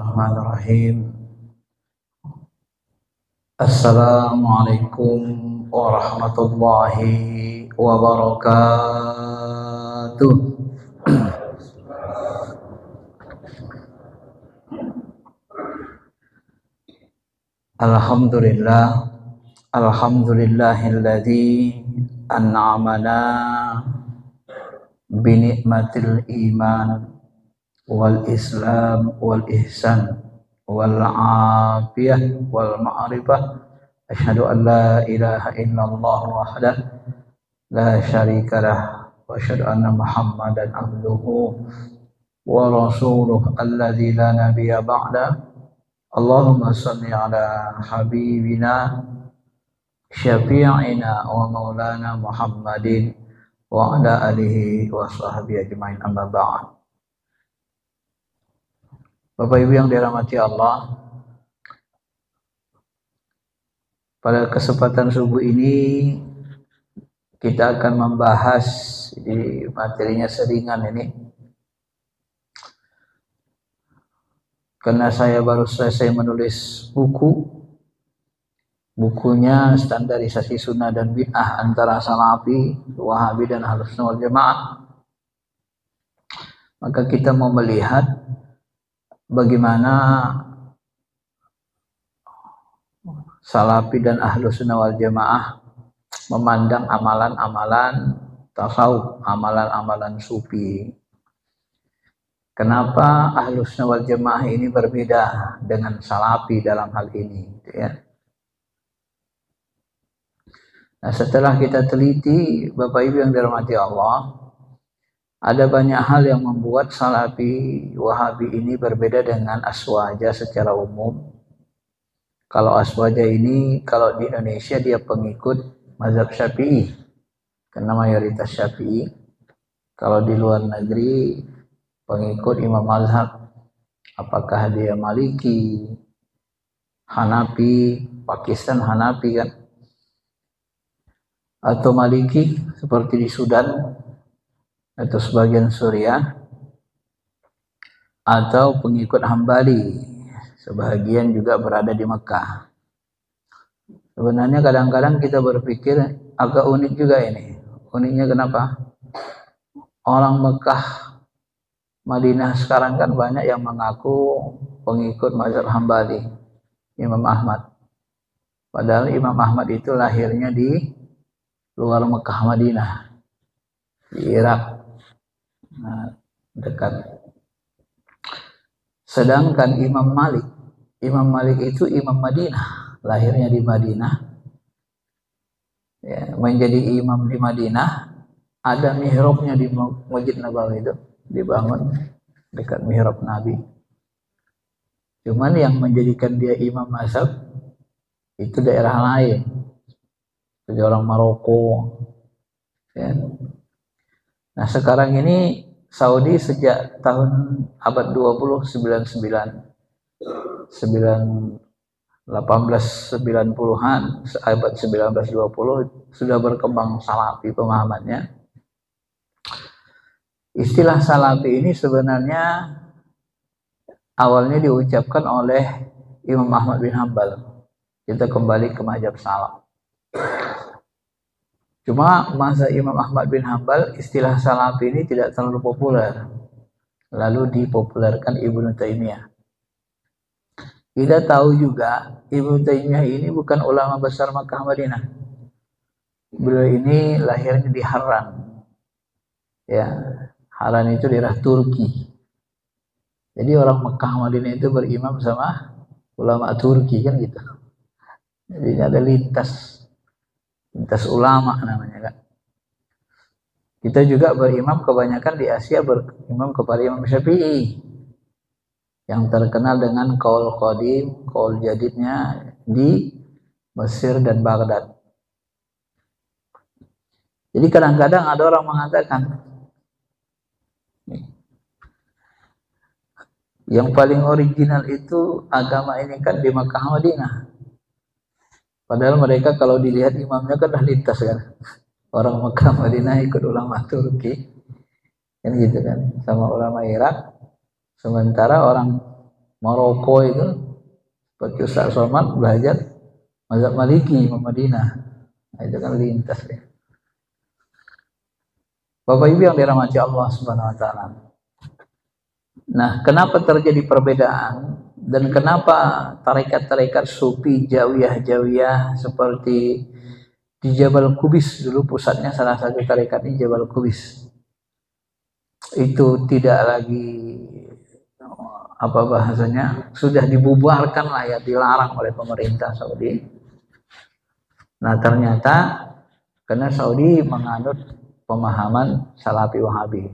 Bismillahirrahmanirrahim. Assalamualaikum warahmatullahi wabarakatuh. Alhamdulillah, alhamdulillahilladzi an'amana bi ni'matil iman wal islam wal ihsan wal afiyah wal ma'rifah. Asyhadu an la ilaha illallah wahdah la syarikalah wa asyhadu anna muhammadan abduhu wa rasuluh alladzi la nabiyya ba'da. Allahumma salli ala habibina syafi'ina wa maulana muhammadin wa ala alihi wa sahbihi ajma'in, amma ba'd. Bapak Ibu yang dirahmati Allah, pada kesempatan subuh ini kita akan membahas di materinya seringan ini, karena saya baru selesai menulis bukunya standarisasi sunnah dan bid'ah antara salafi, wahabi dan ahlus sunnah wal jamaah. Maka kita mau melihat bagaimana salafi dan ahlus sunnah wal jamaah memandang amalan-amalan tasawuf, amalan-amalan sufi. Kenapa ahlus sunnah wal jamaah ini berbeda dengan salafi dalam hal ini, gitu ya. Nah, setelah kita teliti, Bapak Ibu yang dirahmati Allah, ada banyak hal yang membuat salafi wahabi ini berbeda dengan aswaja secara umum. Kalau aswaja ini, kalau di Indonesia dia pengikut mazhab Syafi'i, karena mayoritas Syafi'i. Kalau di luar negeri pengikut imam mazhab, apakah dia Maliki, Hanafi, Pakistan Hanafi kan, atau Maliki seperti di Sudan atau sebagian Suriah, atau pengikut Hambali, sebagian juga berada di Mekah. Sebenarnya kadang-kadang kita berpikir agak unik juga ini. Uniknya kenapa? Orang Mekah, Madinah sekarang kan banyak yang mengaku pengikut mazhab Hambali, Imam Ahmad. Padahal Imam Ahmad itu lahirnya di luar Mekah Madinah, di Irak. Nah, dekat. Sedangkan Imam Malik itu Imam Madinah, lahirnya di Madinah, ya, menjadi imam di Madinah. Ada mihrabnya di Masjid Nabawi, itu dibangun dekat mihrab Nabi. Cuman yang menjadikan dia imam mazhab itu daerah lain, seperti orang Maroko, ya. Nah, sekarang ini Saudi sejak tahun abad 20 1890-an, abad 1920 sudah berkembang salafi pemahamannya. Istilah salafi ini sebenarnya awalnya diucapkan oleh Imam Ahmad bin Hanbal. Kita kembali ke mazhab salaf. Cuma masa Imam Ahmad bin Hanbal istilah salafi ini tidak terlalu populer. Lalu dipopulerkan Ibnu Taimiyah. Kita tahu juga Ibnu Taimiyah ini bukan ulama besar Makkah Madinah. Beliau ini lahirnya di Harran. Ya, Harran itu daerah Turki. Jadi orang Makkah Madinah itu berimam sama ulama Turki kan gitu. Jadi ada lintas ulama namanya kan. Kita juga berimam kebanyakan di Asia berimam kepada Imam Syafi'i, yang terkenal dengan qaul qadim, qaul jadidnya di Mesir dan Baghdad. Jadi kadang-kadang ada orang mengatakan yang paling original itu agama ini kan di Makkah Madinah. Padahal mereka kalau dilihat imamnya kan dah lintas kan. Orang Mekah Madinah ikut ulama Turki, kan gitu kan, sama ulama Irak. Sementara orang Maroko itu seperti Ustaz Somad belajar mazhab Maliki Imam Madinah. Nah, itu kan lintas ya. Bapak Ibu yang dirahmati Allah Subhanahu wa taala. Nah, kenapa terjadi perbedaan dan kenapa tarekat-tarekat sufi jawiyah seperti di Jabal Kubis, dulu pusatnya salah satu tarekat ini Jabal Kubis, itu tidak lagi apa bahasanya, sudah dibubarkan lah ya, dilarang oleh pemerintah Saudi. Nah ternyata karena Saudi menganut pemahaman Salafi Wahabi.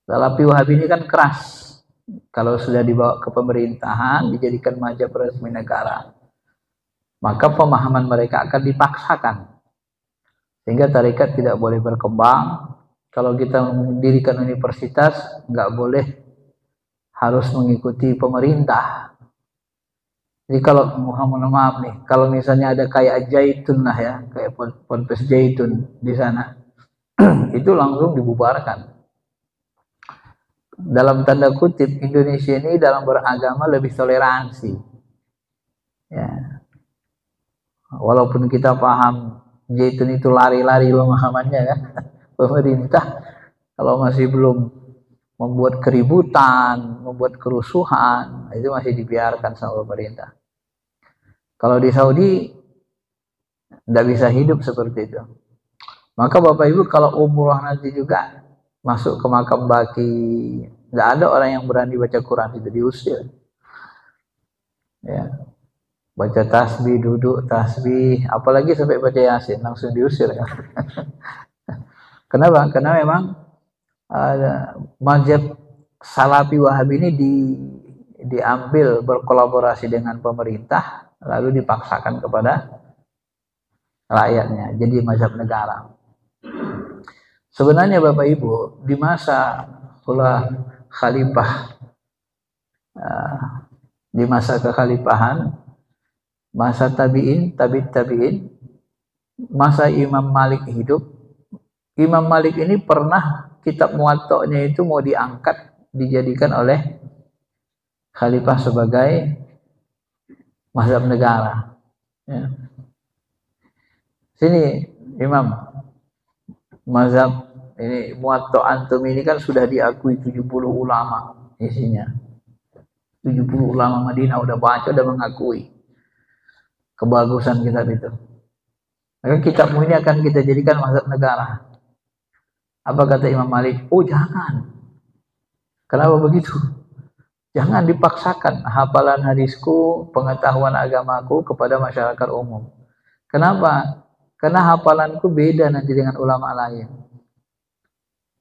Salafi Wahabi ini kan keras. Kalau sudah dibawa ke pemerintahan, dijadikan mazhab resmi negara, maka pemahaman mereka akan dipaksakan. Sehingga tarekat tidak boleh berkembang. Kalau kita mendirikan universitas, nggak boleh harus mengikuti pemerintah. Jadi kalau mohon maaf nih, kalau misalnya ada kayak Zaitun lah ya, kayak Ponpes Zaitun di sana, itu langsung dibubarkan. Dalam tanda kutip, Indonesia ini dalam beragama lebih toleransi. Ya. Walaupun kita paham Zaitun itu lari-lari pemahamannya kan, pemerintah kalau masih belum membuat keributan, membuat kerusuhan, itu masih dibiarkan sama pemerintah. Kalau di Saudi tidak bisa hidup seperti itu. Maka Bapak Ibu kalau umroh nanti juga masuk ke makam Baki, tidak ada orang yang berani baca Quran, itu diusir. Ya. Baca tasbih, duduk tasbih, apalagi sampai baca Yasin, langsung diusir kan. Kenapa? Karena memang mazhab Salafi Wahabi ini diambil berkolaborasi dengan pemerintah, lalu dipaksakan kepada rakyatnya, jadi mazhab negara. Sebenarnya Bapak Ibu, di masa pula khalifah, di masa kekhalifahan, masa tabi'in, masa Imam Malik hidup, Imam Malik ini pernah kitab Muwatta'nya itu mau diangkat, dijadikan oleh khalifah sebagai mazhab negara. Ya. Sini Imam, mazhab ini Muwatta' antum ini kan sudah diakui 70 ulama isinya. 70 ulama Madinah udah baca, udah mengakui kebagusan kitab itu. Maka kitabmu ini akan kita jadikan mazhab negara. Apa kata Imam Malik? Oh jangan. Kenapa begitu? Jangan dipaksakan hafalan hadisku, pengetahuan agamaku kepada masyarakat umum. Kenapa? Karena hafalanku beda nanti dengan ulama lain.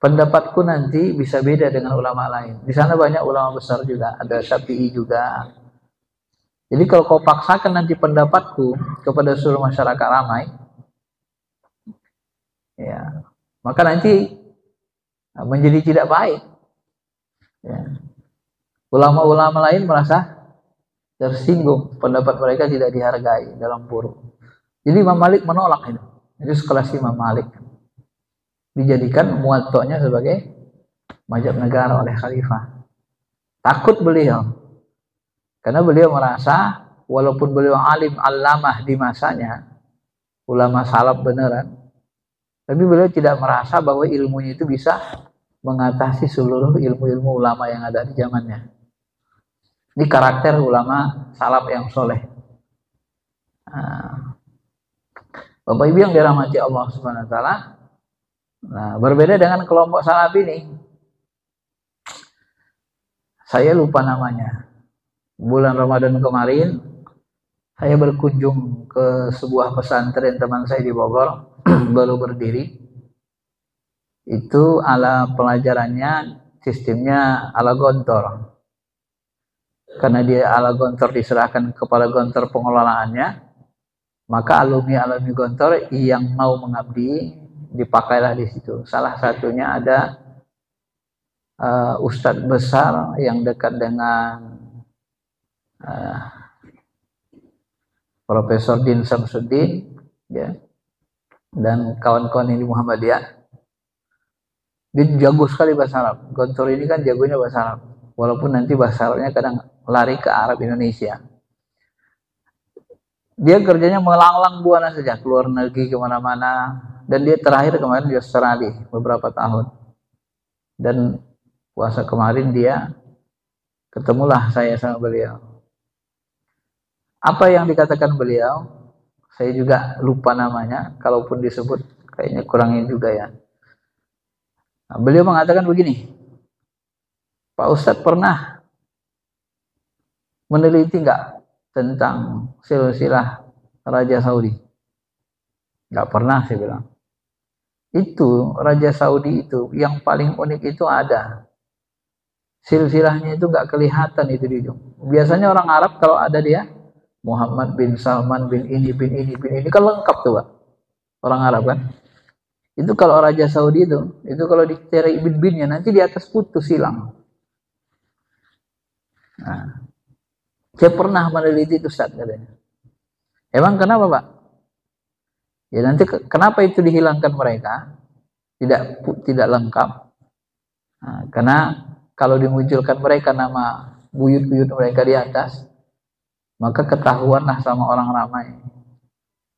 Pendapatku nanti bisa beda dengan ulama lain. Di sana banyak ulama besar juga, ada Syafi'i juga. Jadi kalau kau paksakan nanti pendapatku kepada seluruh masyarakat ramai, ya, maka nanti menjadi tidak baik. Ya. Ulama-ulama lain merasa tersinggung, pendapat mereka tidak dihargai dalam buruk. Jadi Imam Malik menolak itu. Itu sekelas Imam Malik. Dijadikan Muwatta'nya sebagai mazhab negara oleh khalifah. Takut beliau. Karena beliau merasa walaupun beliau alim allamah di masanya, ulama salaf beneran, tapi beliau tidak merasa bahwa ilmunya itu bisa mengatasi seluruh ilmu-ilmu ulama yang ada di zamannya. Ini karakter ulama salaf yang soleh. Bapak Ibu yang dirahmati Allah Subhanahu wa taala. Nah, berbeda dengan kelompok salaf ini. Saya lupa namanya. Bulan Ramadan kemarin saya berkunjung ke sebuah pesantren teman saya di Bogor, baru berdiri. Itu ala pelajarannya sistemnya ala gontor. Karena dia ala gontor diserahkan kepala gontor pengelolaannya, maka alumni-alumni gontor yang mau mengabdi dipakailah di situ. Salah satunya ada ustadz besar yang dekat dengan Profesor Din Samsuddin, ya, dan kawan-kawan ini Muhammadiyah. Dia jago sekali bahasa Arab. Gontor ini kan jagonya bahasa Arab. walaupun nanti bahasa Arabnya kadang lari ke Arab Indonesia. Dia kerjanya melanglang buana saja, keluar negeri kemana-mana, dan dia terakhir kemarin di Australia beberapa tahun. Dan puasa kemarin dia ketemulah saya sama beliau. Apa yang dikatakan beliau, saya juga lupa namanya, kalaupun disebut kayaknya kurangin juga ya. Nah, beliau mengatakan begini, Pak Ustadz pernah meneliti nggak tentang silsilah Raja Saudi? Nggak pernah, saya bilang. Itu Raja Saudi itu yang paling unik itu ada silsilahnya itu nggak kelihatan itu di ujung. Biasanya orang Arab kalau ada dia Muhammad bin Salman bin ini kan lengkap tuh Pak. Orang Arab kan. Itu kalau Raja Saudi itu kalau dicari bin-binnya nanti di atas putus hilang. Nah, saya pernah meneliti itu Ustaz katanya. Emang kenapa Pak? Ya nanti kenapa itu dihilangkan mereka? Tidak lengkap. Nah, karena kalau dimunculkan mereka nama buyut-buyut mereka di atas, maka ketahuanlah sama orang ramai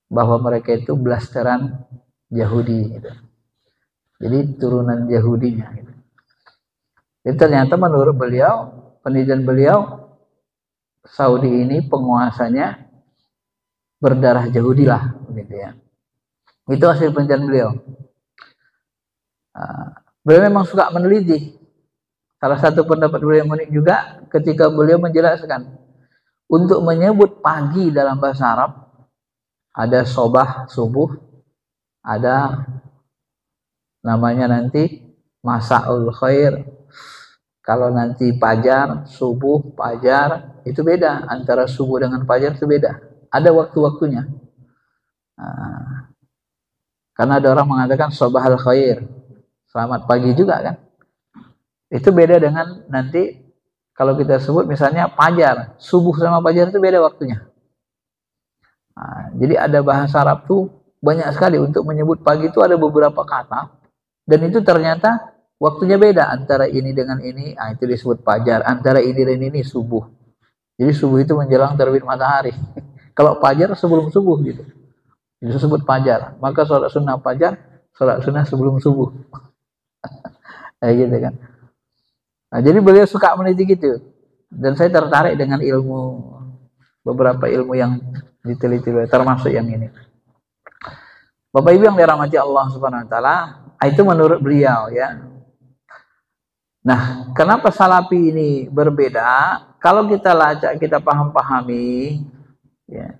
bahwa mereka itu blasteran Yahudi gitu. Jadi turunan Yahudinya gitu. Jadi ternyata menurut beliau, penelitian beliau, Saudi ini penguasanya berdarah Yahudi lah begitu ya. Itu hasil penelitian beliau. Beliau memang suka meneliti. Salah satu pendapat beliau yang unik juga ketika beliau menjelaskan untuk menyebut pagi dalam bahasa Arab ada sobah, subuh, ada namanya nanti masa'ul khair. Kalau nanti fajar, subuh, fajar itu beda, antara subuh dengan fajar itu beda. Ada waktu-waktunya. Nah, karena ada orang mengatakan sobahal khair, selamat pagi juga kan. Itu beda dengan nanti kalau kita sebut misalnya fajar, subuh sama fajar itu beda waktunya. Nah, jadi ada bahasa Arab tuh banyak sekali untuk menyebut pagi itu ada beberapa kata dan itu ternyata waktunya beda antara ini dengan ini. Nah, itu disebut fajar, antara ini dan ini subuh. Jadi subuh itu menjelang terbit matahari. Kalau fajar sebelum subuh gitu. Itu disebut fajar. Maka sholat sunnah fajar, sholat sunnah sebelum subuh. Kayak gitu kan. Nah, jadi beliau suka meneliti gitu. Dan saya tertarik dengan beberapa ilmu yang diteliti beliau, termasuk yang ini. Bapak Ibu yang dirahmati Allah Subhanahu wa taala, itu menurut beliau ya. Nah, kenapa Salafi ini berbeda? Kalau kita lacak, kita pahami ya.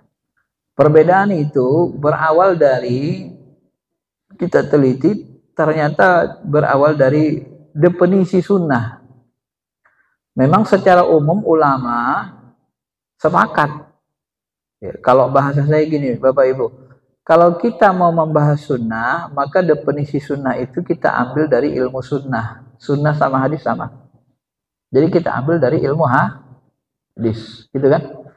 Perbedaan itu berawal dari kita teliti, ternyata berawal dari definisi sunnah. Memang secara umum ulama sepakat. Ya, kalau bahasa saya gini, Bapak Ibu, kalau kita mau membahas sunnah, maka definisi sunnah itu kita ambil dari ilmu sunnah. Sunnah sama hadis sama. Jadi kita ambil dari ilmu hadis, gitu kan?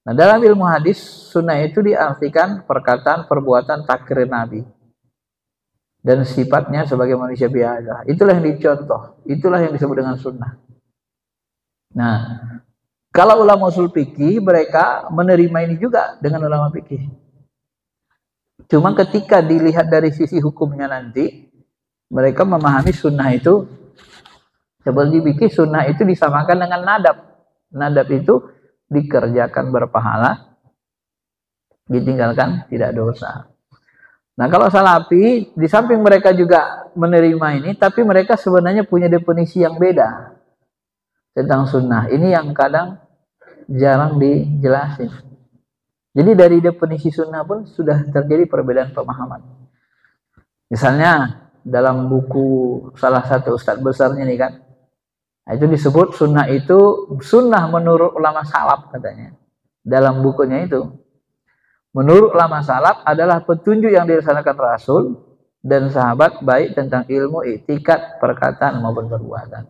Nah, dalam ilmu hadis, sunnah itu diartikan perkataan, perbuatan, takrir Nabi. Dan sifatnya sebagai manusia biasa. Itulah yang dicontoh. Itulah yang disebut dengan sunnah. Nah, kalau ulama usul fikih, mereka menerima ini juga dengan ulama fikih. Cuma ketika dilihat dari sisi hukumnya nanti, mereka memahami sunnah itu, seperti fikih, sunnah itu disamakan dengan nadab. Nadab itu dikerjakan berpahala, ditinggalkan tidak dosa. Nah, kalau Salafi, di samping mereka juga menerima ini, tapi mereka sebenarnya punya definisi yang beda tentang sunnah. Ini yang kadang jarang dijelasin. Jadi dari definisi sunnah pun sudah terjadi perbedaan pemahaman. Misalnya dalam buku salah satu ustadz besarnya nih kan, itu disebut sunnah itu sunnah menurut ulama salaf katanya. Dalam bukunya itu, menurut ulama salaf adalah petunjuk yang dilaksanakan Rasul dan sahabat baik tentang ilmu, i'tikad, perkataan maupun perbuatan.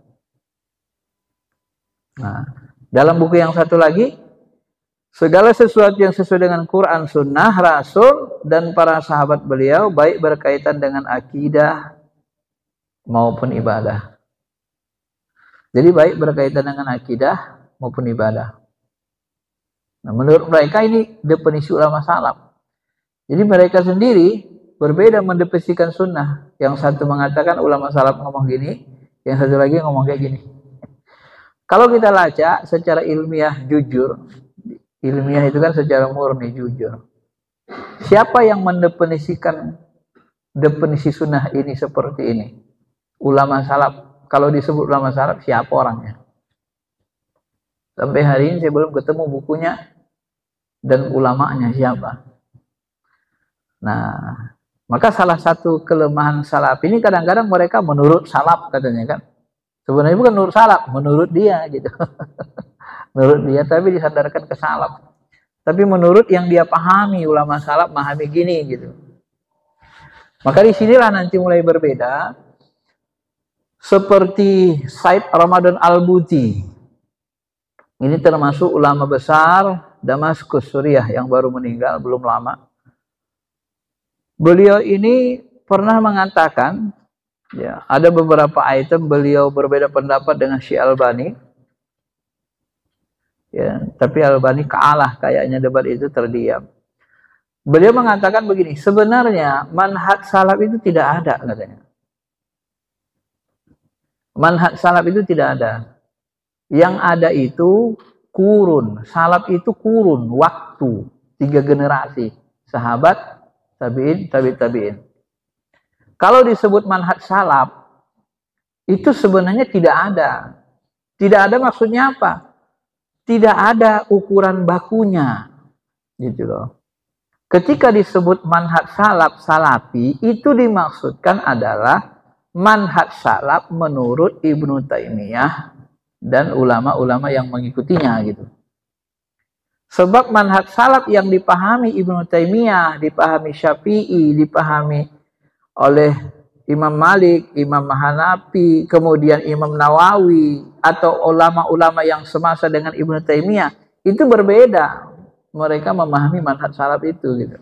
Nah, dalam buku yang satu lagi, segala sesuatu yang sesuai dengan Quran, Sunnah, Rasul, dan para sahabat beliau, baik berkaitan dengan akidah maupun ibadah. Jadi baik berkaitan dengan akidah maupun ibadah. Nah, menurut mereka ini definisi ulama salaf. Jadi mereka sendiri berbeda mendefinisikan sunnah. Yang satu mengatakan ulama salaf ngomong gini, yang satu lagi ngomong kayak gini. Kalau kita baca secara ilmiah jujur, ilmiah itu kan secara murni jujur. Siapa yang mendefinisikan definisi sunnah ini seperti ini? Ulama salaf. Kalau disebut ulama salaf, siapa orangnya? Sampai hari ini saya belum ketemu bukunya dan ulamanya siapa. Nah, maka salah satu kelemahan salaf ini kadang-kadang mereka menurut salaf katanya kan. Sebenarnya bukan menurut salaf, menurut dia gitu. Menurut dia tapi disandarkan ke salaf. Tapi menurut yang dia pahami, ulama salaf memahami gini gitu. Maka disinilah nanti mulai berbeda. Seperti Said Ramadan Al-Buti. Ini termasuk ulama besar Damaskus, Suriah yang baru meninggal, belum lama. Beliau ini pernah mengatakan, ya, ada beberapa item beliau berbeda pendapat dengan Syekh Albani. Ya, tapi Albani kalah kayaknya debat itu terdiam. Beliau mengatakan begini, sebenarnya manhaj salaf itu tidak ada katanya. Manhaj salaf itu tidak ada. Yang ada itu kurun. Salaf itu kurun, waktu. 3 generasi. Sahabat, tabi'in, tabi'in. Kalau disebut manhaj salaf, itu sebenarnya tidak ada. Tidak ada maksudnya apa? Tidak ada ukuran bakunya. Gitu loh. Ketika disebut manhaj salaf, salafi, itu dimaksudkan adalah manhaj salaf menurut Ibnu Taimiyah dan ulama-ulama yang mengikutinya gitu. Sebab manhaj salaf yang dipahami Ibnu Taimiyah, dipahami Syafi'i, dipahami oleh Imam Malik, Imam Hanafi, kemudian Imam Nawawi atau ulama-ulama yang semasa dengan Ibnu Taimiyah itu berbeda. Mereka memahami manhaj salaf itu gitu.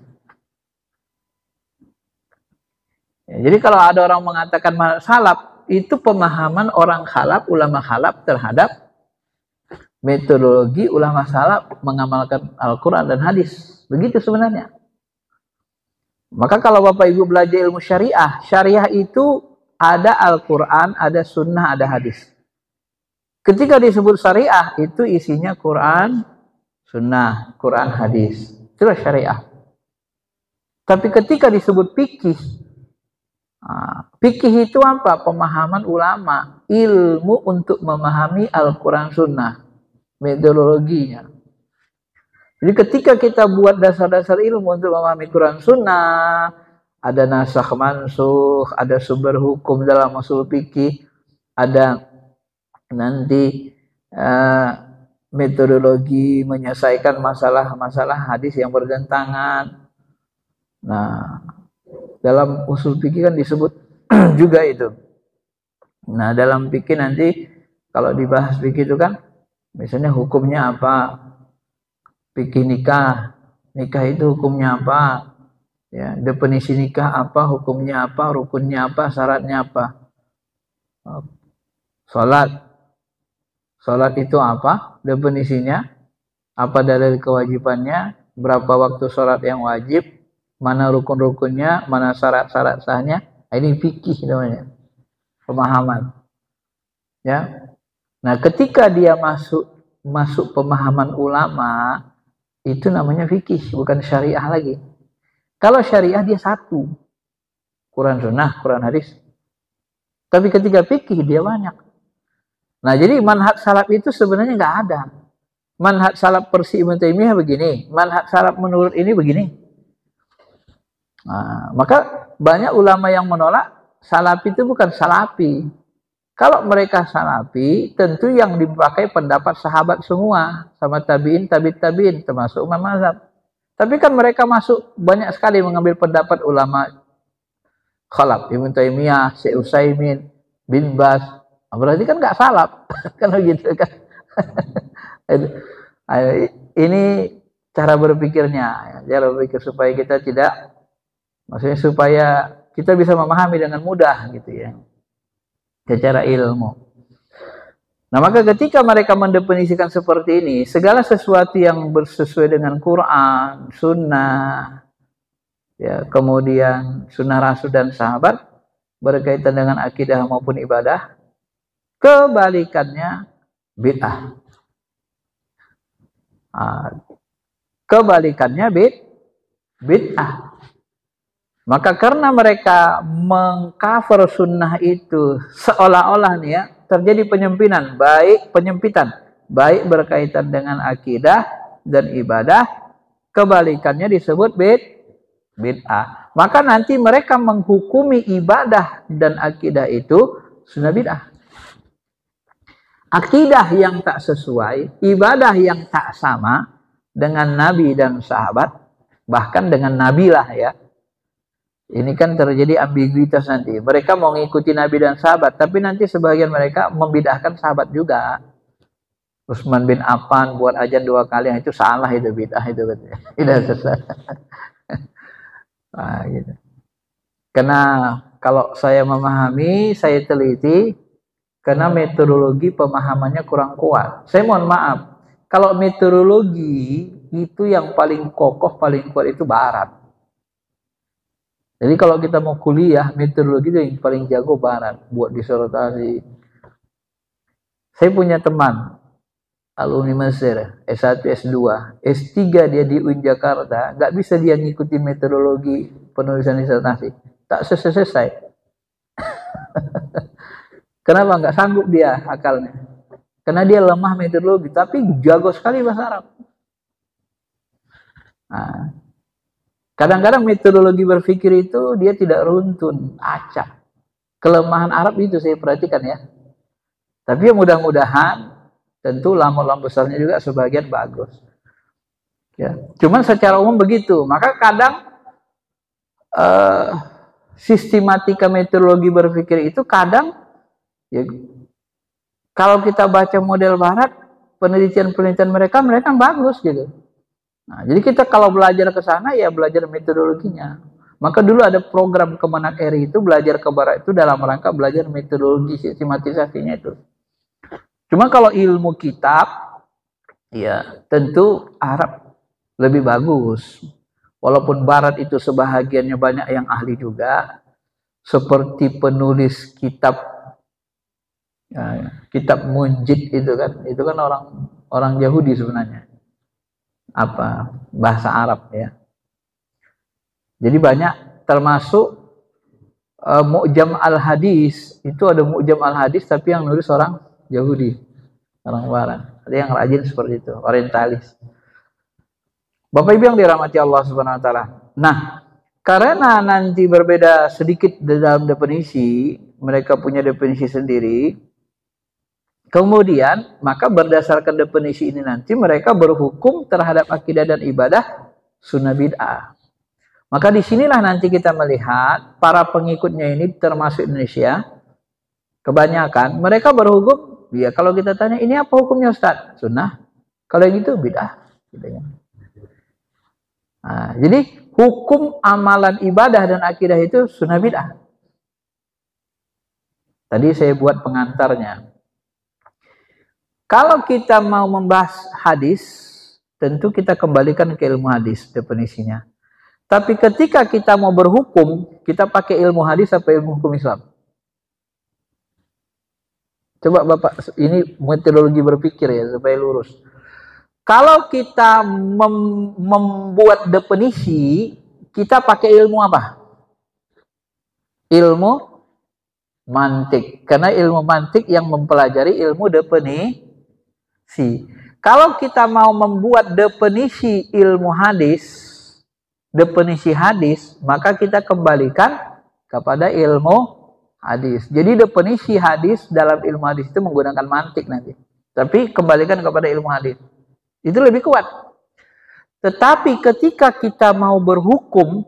Ya, jadi kalau ada orang mengatakan manhaj salaf, itu pemahaman orang khalaf, ulama khalaf terhadap metodologi ulama salaf mengamalkan Al-Quran dan hadis. Begitu sebenarnya. Maka kalau Bapak Ibu belajar ilmu syariah, syariah itu ada Al-Quran, ada sunnah, ada hadis. Ketika disebut syariah, itu isinya Quran, sunnah, Quran, hadis. Itulah syariah. Tapi ketika disebut fikih, fikih itu apa? Pemahaman ulama, ilmu untuk memahami Al-Quran sunnah, metodologinya. Jadi ketika kita buat dasar-dasar ilmu untuk memahami Quran sunnah, ada nasakh mansukh, ada sumber hukum dalam usul fikih, ada nanti metodologi menyelesaikan masalah-masalah hadis yang bertentangan. Nah, dalam usul fikih kan disebut juga itu. Nah, dalam fikih nanti kalau dibahas fikih itu kan misalnya hukumnya apa? Fikih nikah. Nikah itu hukumnya apa? Ya, definisi nikah apa, hukumnya apa, rukunnya apa, syaratnya apa? Salat. Salat itu apa? Definisinya? Apa dalil kewajibannya? Berapa waktu salat yang wajib? Mana rukun-rukunnya, mana syarat-syarat sahnya. Ini fikih namanya. Pemahaman. Ya. Nah, ketika dia masuk pemahaman ulama, itu namanya fikih, bukan syariah lagi. Kalau syariah dia satu. Quran sunnah, Quran hadis. Tapi ketika fikih dia banyak. Nah, jadi manhaj salaf itu sebenarnya nggak ada. Manhaj salaf versi Ibnu Taimiyah begini, manhaj salaf menurut ini begini. Nah, maka banyak ulama yang menolak salafi itu bukan salafi. Kalau mereka salafi, tentu yang dipakai pendapat sahabat semua, sama tabiin, tabiin, termasuk imam mazhab. Tapi kan mereka masuk banyak sekali mengambil pendapat ulama khalaf, Ibnu Taimiyah, Syekh Utsaimin, bin Baz. Berarti kan nggak salaf, kan begitu kan? Ini cara berpikirnya, cara berpikir supaya kita tidak. Maksudnya supaya kita bisa memahami dengan mudah gitu ya. Secara ilmu. Nah, maka ketika mereka mendefinisikan seperti ini, segala sesuatu yang bersesuai dengan Quran, Sunnah, ya, kemudian Sunnah Rasul dan sahabat berkaitan dengan akidah maupun ibadah, kebalikannya bid'ah. Kebalikannya bid'ah. Maka karena mereka mengcover sunnah itu seolah-olah nih ya, terjadi penyempitan, baik berkaitan dengan akidah dan ibadah, kebalikannya disebut bid'ah. Maka nanti mereka menghukumi ibadah dan akidah itu sunnah bid'ah. Akidah yang tak sesuai, ibadah yang tak sama dengan Nabi dan sahabat, bahkan dengan Nabi lah ya. Ini kan terjadi ambiguitas nanti. Mereka mau ngikuti Nabi dan sahabat, tapi nanti sebagian mereka membid'ahkan sahabat juga. Utsman bin Affan buat ajan 2 kali, itu salah, itu bid'ah itu katanya. Tidak sesuai. Nah, gitu. Karena kalau saya memahami, saya teliti, karena metodologi pemahamannya kurang kuat. Saya mohon maaf, kalau metodologi itu yang paling kokoh, paling kuat itu Barat. Jadi kalau kita mau kuliah, metodologi itu yang paling jago Barat buat disertasi. Saya punya teman alumni Mesir, S1, S2, S3 dia di UIN Jakarta, nggak bisa dia ngikuti metodologi penulisan disertasi, tak selesai. Kenapa? Nggak sanggup dia akalnya. Karena dia lemah metodologi, tapi jago sekali bahasa Arab. Nah, kadang-kadang metodologi berpikir itu dia tidak runtun, acak. Kelemahan Arab itu saya perhatikan ya. Tapi mudah-mudahan tentu lama-lama besarnya juga sebagian bagus. Ya, cuman secara umum begitu. Maka kadang sistematika metodologi berpikir itu kadang ya, kalau kita baca model Barat, penelitian-penelitian mereka bagus gitu. Nah, jadi kita kalau belajar ke sana ya belajar metodologinya. Maka dulu ada program Kemenak RI itu belajar ke Barat itu dalam rangka belajar metodologi sistematisasinya itu. Cuma kalau ilmu kitab, ya tentu Arab lebih bagus. Walaupun Barat itu sebahagiannya banyak yang ahli juga, seperti penulis kitab, ya, kitab Munjid itu kan orang Yahudi sebenarnya. Apa bahasa Arab ya. Jadi banyak termasuk Mu'jam al-Hadis, itu ada Mu'jam al-Hadis tapi yang nulis orang Yahudi, orang Barat. Ada yang rajin seperti itu, orientalis. Bapak Ibu yang dirahmati Allah Subhanahu wa taala. Nah, karena nanti berbeda sedikit dalam definisi, mereka punya definisi sendiri. Kemudian, maka berdasarkan definisi ini nanti mereka berhukum terhadap akidah dan ibadah sunnah bid'ah. Maka disinilah nanti kita melihat para pengikutnya ini termasuk Indonesia, kebanyakan mereka berhukum, ya kalau kita tanya ini apa hukumnya Ustaz? Sunnah. Kalau yang itu bid'ah. Nah, jadi hukum amalan ibadah dan akidah itu sunnah bid'ah. Tadi saya buat pengantarnya. Kalau kita mau membahas hadis, tentu kita kembalikan ke ilmu hadis definisinya. Tapi ketika kita mau berhukum, kita pakai ilmu hadis apa ilmu hukum Islam? Coba Bapak, ini metodologi berpikir ya supaya lurus. Kalau kita membuat definisi, kita pakai ilmu apa? Ilmu mantik. Karena ilmu mantik yang mempelajari ilmu definisi. Kalau kita mau membuat definisi ilmu hadis, definisi hadis, maka kita kembalikan kepada ilmu hadis. Jadi definisi hadis dalam ilmu hadis itu menggunakan mantik nanti. Tapi kembalikan kepada ilmu hadis. Itu lebih kuat. Tetapi ketika kita mau berhukum,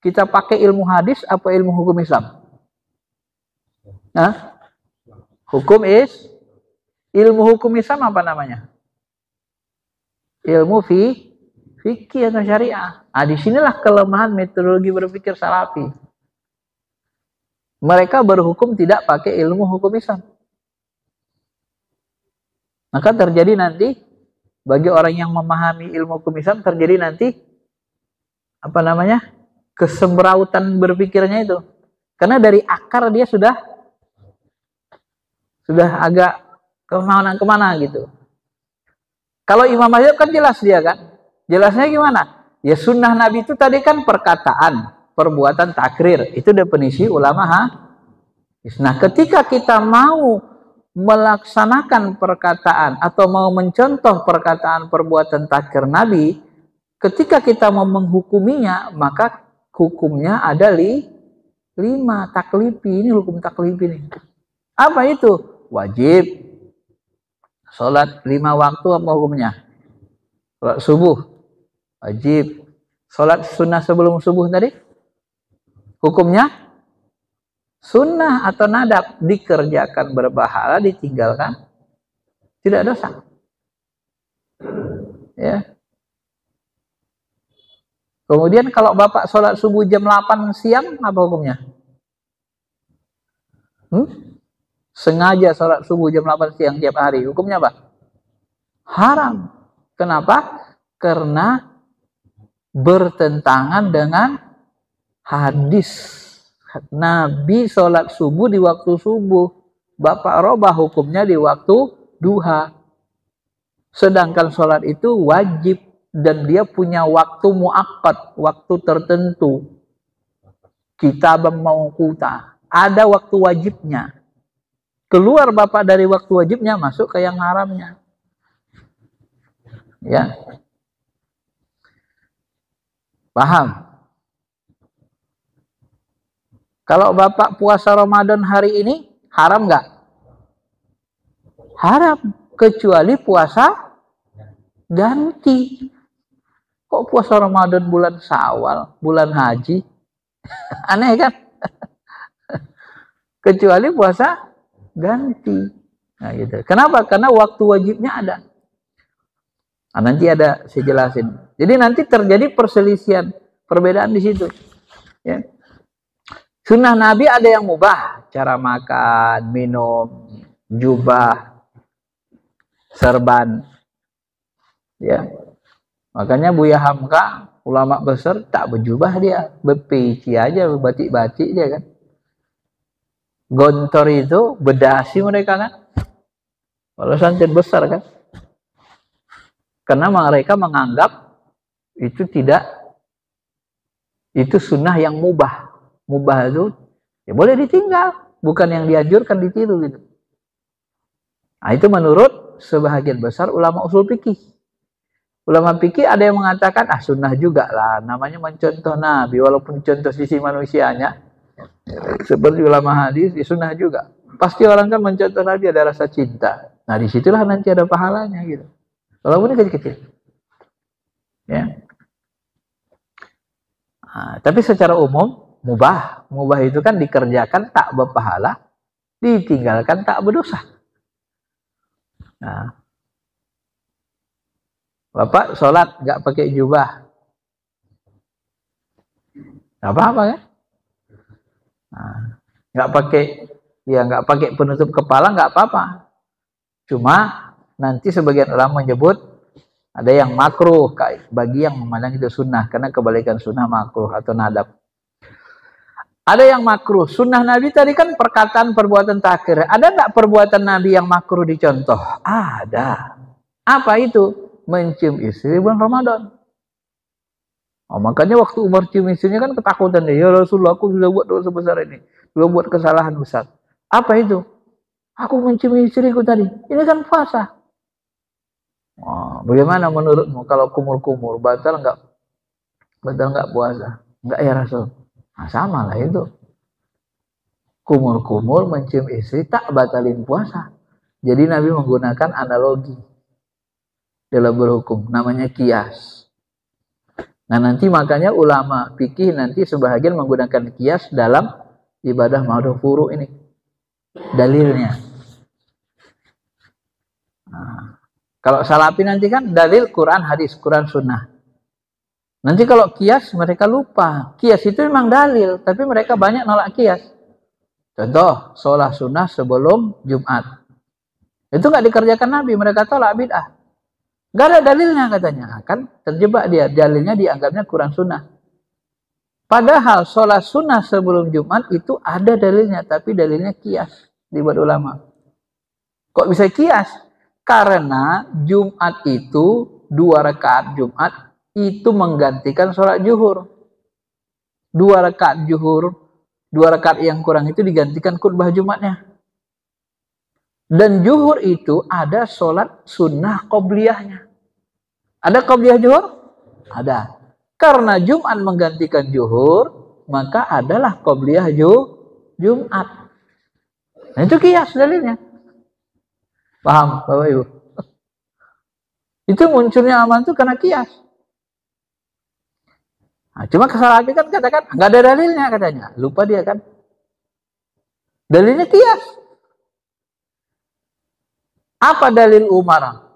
kita pakai ilmu hadis apa ilmu hukum Islam? Hah? Ilmu hukum Islam apa namanya? Ilmu fikih atau syariah. Nah, disinilah kelemahan metodologi berpikir salafi. Mereka berhukum tidak pakai ilmu hukum Islam. Maka terjadi nanti bagi orang yang memahami ilmu hukum Islam terjadi nanti apa namanya? Kesembrautan berpikirnya itu. Karena dari akar dia sudah agak kemana-kemana gitu. Kalau Imam Mazhab kan jelas dia kan. Jelasnya gimana? Ya sunnah Nabi itu tadi kan perkataan, perbuatan, takrir. Itu definisi ulama hadis. Nah, ketika kita mau melaksanakan perkataan atau mau mencontoh perkataan perbuatan takrir Nabi, ketika kita mau menghukuminya, maka hukumnya ada 5 taklifi. Ini hukum taklifi nih. Apa itu? Wajib. Sholat 5 waktu apa hukumnya? Sholat subuh. Wajib. Sholat sunnah sebelum subuh tadi? Hukumnya? Sunnah atau nadab. Dikerjakan berpahala, ditinggalkan tidak dosa. Ya. Kemudian kalau Bapak sholat subuh jam 8 siang, apa hukumnya? Sengaja sholat subuh jam 8 siang tiap hari, hukumnya apa? Haram. Kenapa? Karena bertentangan dengan hadis. Nabi sholat subuh di waktu subuh. Bapak robah hukumnya di waktu duha. Sedangkan sholat itu wajib. Dan dia punya waktu muakkad, waktu tertentu. Kitabam mauquta. Ada waktu wajibnya. Keluar Bapak dari waktu wajibnya, masuk ke yang haramnya. Ya. Paham? Kalau Bapak puasa Ramadan hari ini, haram nggak? Haram. Kecuali puasa ganti. Kok puasa Ramadan bulan Syawal, bulan haji? Aneh kan? Kecuali puasa ganti. Nah, gitu. Kenapa? Karena waktu wajibnya ada. Nah, nanti ada saya jelasin. Jadi nanti terjadi perselisihan, perbedaan di situ. Ya. Sunnah Nabi ada yang mubah, cara makan, minum, jubah, serban. Ya. Makanya Buya Hamka, ulama besar, tak berjubah dia. Berpici aja, berbatik-batik dia kan. Gontor itu, bedasi mereka kan. Kalau santri besar kan. Karena mereka menganggap itu tidak, itu sunnah yang mubah. Mubah itu, ya boleh ditinggal. Bukan yang dianjurkan, ditiru gitu. Nah itu menurut sebahagian besar ulama usul fikih. Ulama fikih ada yang mengatakan, sunnah juga lah, namanya mencontoh Nabi, walaupun contoh sisi manusianya, seperti ulama hadis, sunnah juga. Pasti orang kan mencontoh Nabi ada rasa cinta. Nah disitulah nanti ada pahalanya gitu. Walaupun ini kecil-kecil. Ya. Nah, tapi secara umum, mubah. Mubah itu kan dikerjakan tak berpahala, ditinggalkan tak berdosa. Nah. Bapak sholat nggak pakai jubah, nggak apa-apa kan? Nggak pakai, ya nggak pakai penutup kepala nggak apa-apa. Cuma nanti sebagian ulama menyebut ada yang makruh bagi yang memandang itu sunnah, karena kebalikan sunnah makruh atau nadab. Ada yang makruh. Sunnah Nabi tadi kan perkataan perbuatan takrir. Ada nggak perbuatan Nabi yang makruh dicontoh? Ada. Apa itu? Mencium istri bulan Ramadan. Makanya waktu Umar cium istrinya kan ketakutan dia. Ya Rasulullah, aku sudah buat dosa besar ini. Sudah buat kesalahan besar. Apa itu? Aku mencium istriku tadi. Ini kan puasa. Bagaimana menurutmu kalau kumur-kumur? Batal nggak? Batal nggak puasa? Nggak ya Rasul? Nah, sama lah itu. Kumur-kumur mencium istri tak batalin puasa. Jadi Nabi menggunakan analogi dalam berhukum, namanya kias. Nah nanti makanya ulama fikih nanti sebahagian menggunakan kias dalam ibadah ma'ruf furu ini dalilnya. Nah, kalau salafi nanti kan dalil Quran hadis, Quran sunnah. Nanti kalau kias mereka lupa. Kias itu memang dalil, tapi mereka banyak nolak kias. Contoh, sholat sunnah sebelum Jumat. Itu nggak dikerjakan Nabi, mereka tolak bid'ah. Gak ada dalilnya katanya, kan terjebak dia, dalilnya dianggapnya kurang sunnah. Padahal sholat sunnah sebelum Jumat itu ada dalilnya, tapi dalilnya kias dibuat ulama. Kok bisa kias? Karena Jumat itu 2 rakaat Jumat itu menggantikan sholat zuhur. 2 rakaat zuhur, 2 rakaat yang kurang itu digantikan khutbah Jumatnya. Dan zuhur itu ada sholat sunnah qobliyahnya. Ada qobliyah zuhur? Ada. Karena Jumat menggantikan zuhur, maka adalah qobliyah Jumat. Nah, itu kias dalilnya. Paham, Bapak Ibu? Itu munculnya aman itu karena kias. Nah, cuma kesalahan kan katakan nggak ada dalilnya katanya. Lupa dia kan. Dalilnya kias. Apa dalil Umar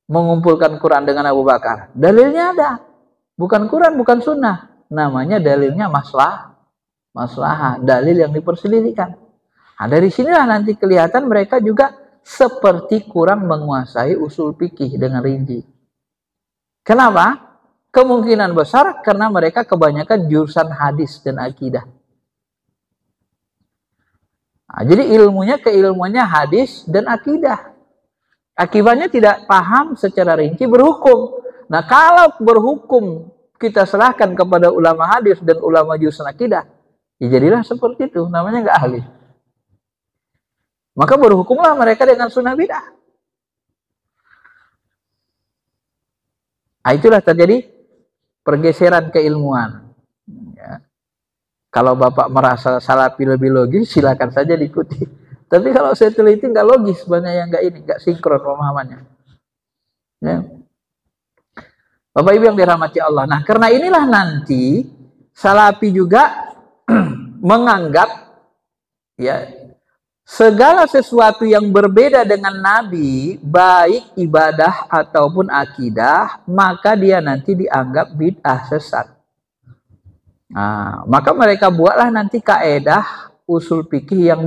mengumpulkan Quran dengan Abu Bakar? Dalilnya ada. Bukan Quran, bukan sunnah. Namanya dalilnya maslahah. Dalil yang diperselisihkan. Nah, dari sinilah nanti kelihatan mereka juga seperti kurang menguasai usul fikih dengan rinci. Kenapa? Kemungkinan besar karena mereka kebanyakan jurusan hadis dan akidah. Nah, jadi keilmuannya hadis dan akidah. Akibatnya tidak paham secara rinci berhukum. Nah, kalau berhukum kita serahkan kepada ulama hadis dan ulama jurusan akidah, ya jadilah seperti itu, namanya nggak ahli. Maka berhukumlah mereka dengan sunnah bid'ah. Nah, itulah terjadi pergeseran keilmuan. Ya. Kalau Bapak merasa salafi lebih logis, silakan saja diikuti. Tapi kalau saya teliti nggak logis, banyak yang nggak sinkron pemahamannya. Ya. Bapak Ibu yang dirahmati Allah. Nah, karena inilah nanti salafi juga menganggap ya segala sesuatu yang berbeda dengan Nabi, baik ibadah ataupun akidah, maka dia nanti dianggap bid'ah sesat. Nah, maka mereka buatlah nanti kaedah usul fikih yang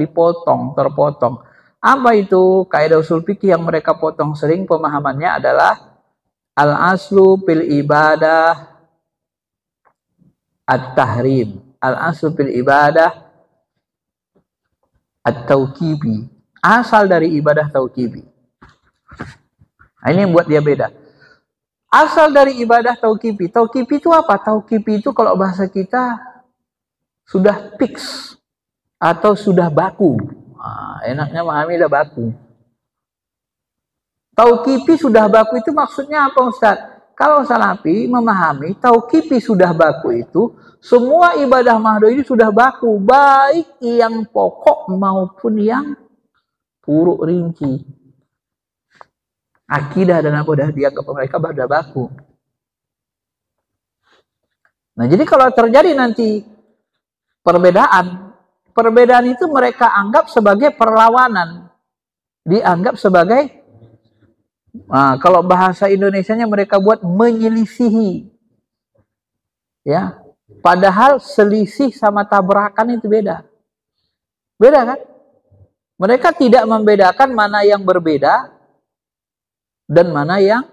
terpotong. Apa itu kaedah usul fikih yang mereka potong sering pemahamannya adalah al-aslu fil ibadah at-tahrim. Al-aslu fil ibadah at-tauqibi. Asal dari ibadah tauqibi. Nah, ini yang buat dia beda. Asal dari ibadah tauqibi. Tauqibi itu apa? Tauqibi itu kalau bahasa kita sudah fix atau sudah baku. Nah, enaknya memahami sudah baku. Tauqifi sudah baku itu maksudnya apa, Ustaz? Kalau salafi memahami tauqifi sudah baku itu semua ibadah mahdoh ini sudah baku, baik yang pokok maupun yang puruk rinci. Akidah dan apa dah dianggap mereka sudah baku. Nah, jadi kalau terjadi nanti perbedaan itu mereka anggap sebagai perlawanan, dianggap sebagai kalau bahasa Indonesianya mereka buat menyelisihi. Ya. Padahal selisih sama tabrakan itu beda. Beda kan? Mereka tidak membedakan mana yang berbeda dan mana yang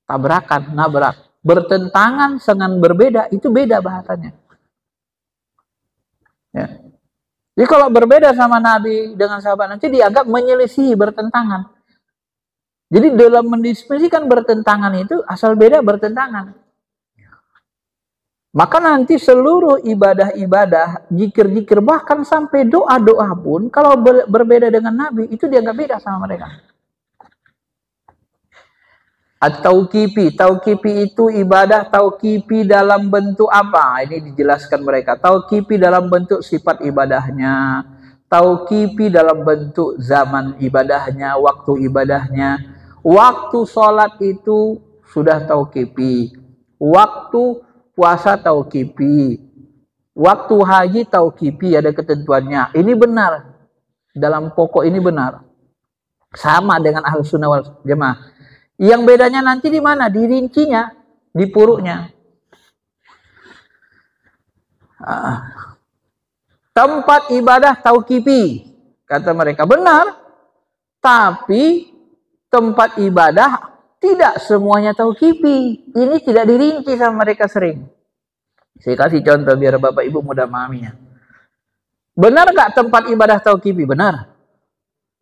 nabrak. Bertentangan dengan berbeda itu beda bahasanya. Ya. Jadi kalau berbeda sama Nabi dengan sahabat nanti dianggap menyelisihi, bertentangan. Jadi dalam mendiskusikan bertentangan itu asal beda bertentangan. Maka nanti seluruh ibadah-ibadah, zikir-zikir, bahkan sampai doa-doa pun kalau berbeda dengan Nabi itu dianggap beda sama mereka. At-tauqifi. Tauqifi itu ibadah tauqifi dalam bentuk apa? Ini dijelaskan mereka. Tauqifi dalam bentuk sifat ibadahnya. Tauqifi dalam bentuk zaman ibadahnya, waktu ibadahnya. Waktu sholat itu sudah tauqifi. Waktu puasa tauqifi. Waktu haji tauqifi, ada ketentuannya. Ini benar. Dalam pokok ini benar. Sama dengan Ahlus Sunnah wal Jamaah. Yang bedanya nanti di mana? Di rincinya, di puruknya. Tempat ibadah tauqifi, kata mereka. Benar. Tapi tempat ibadah tidak semuanya tauqifi. Ini tidak dirinci sama mereka sering. Saya kasih contoh biar Bapak Ibu mudah memahaminya. Benar nggak tempat ibadah tauqifi? Benar.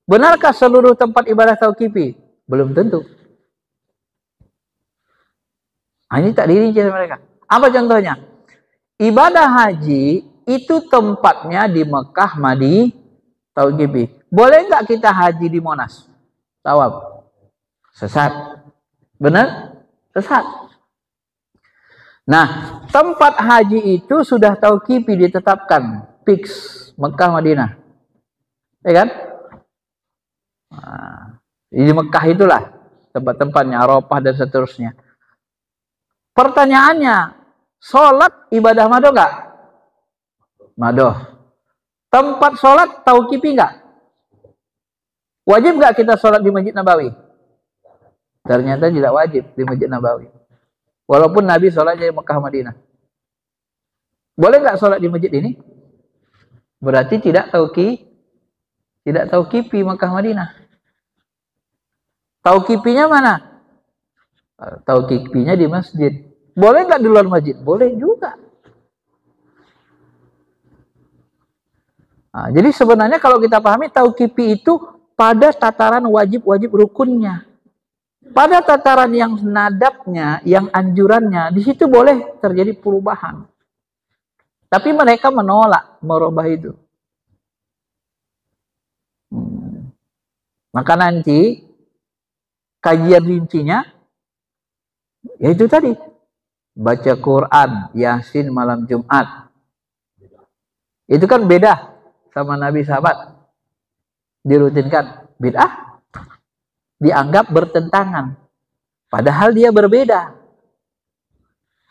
Benarkah seluruh tempat ibadah tauqifi? Belum tentu. Nah, ini tak dirinci sama mereka. Apa contohnya? Ibadah haji itu tempatnya di Mekah, Madinah, tauqifi. Boleh nggak kita haji di Monas? Tawaf. Sesat. Benar? Sesat. Nah, tempat haji itu sudah tauqifi ditetapkan. Fix. Mekah, Madinah. Ya kan? Nah, di Mekah itulah tempat-tempatnya, Arafah dan seterusnya. Pertanyaannya, sholat ibadah madoh nggak? Madoh. Tempat sholat tauqifi nggak? Wajib nggak kita sholat di Masjid Nabawi? Ternyata tidak wajib di Masjid Nabawi. Walaupun Nabi sholatnya di Mekah, Madinah. Boleh nggak sholat di masjid ini? Berarti tidak tauqifi Mekah, Madinah. Tauqifinya mana? Tauqifinya di masjid. Boleh nggak di luar masjid? Boleh juga. Nah, jadi sebenarnya kalau kita pahami tauqifi itu pada tataran wajib-wajib rukunnya. Pada tataran yang nadabnya, yang anjurannya, di situ boleh terjadi perubahan. Tapi mereka menolak merubah itu. Maka nanti kajian rincinya yaitu tadi baca Quran Yasin malam Jumat. Itu kan beda sama Nabi sahabat. Dirutinkan bid'ah, dianggap bertentangan. Padahal dia berbeda.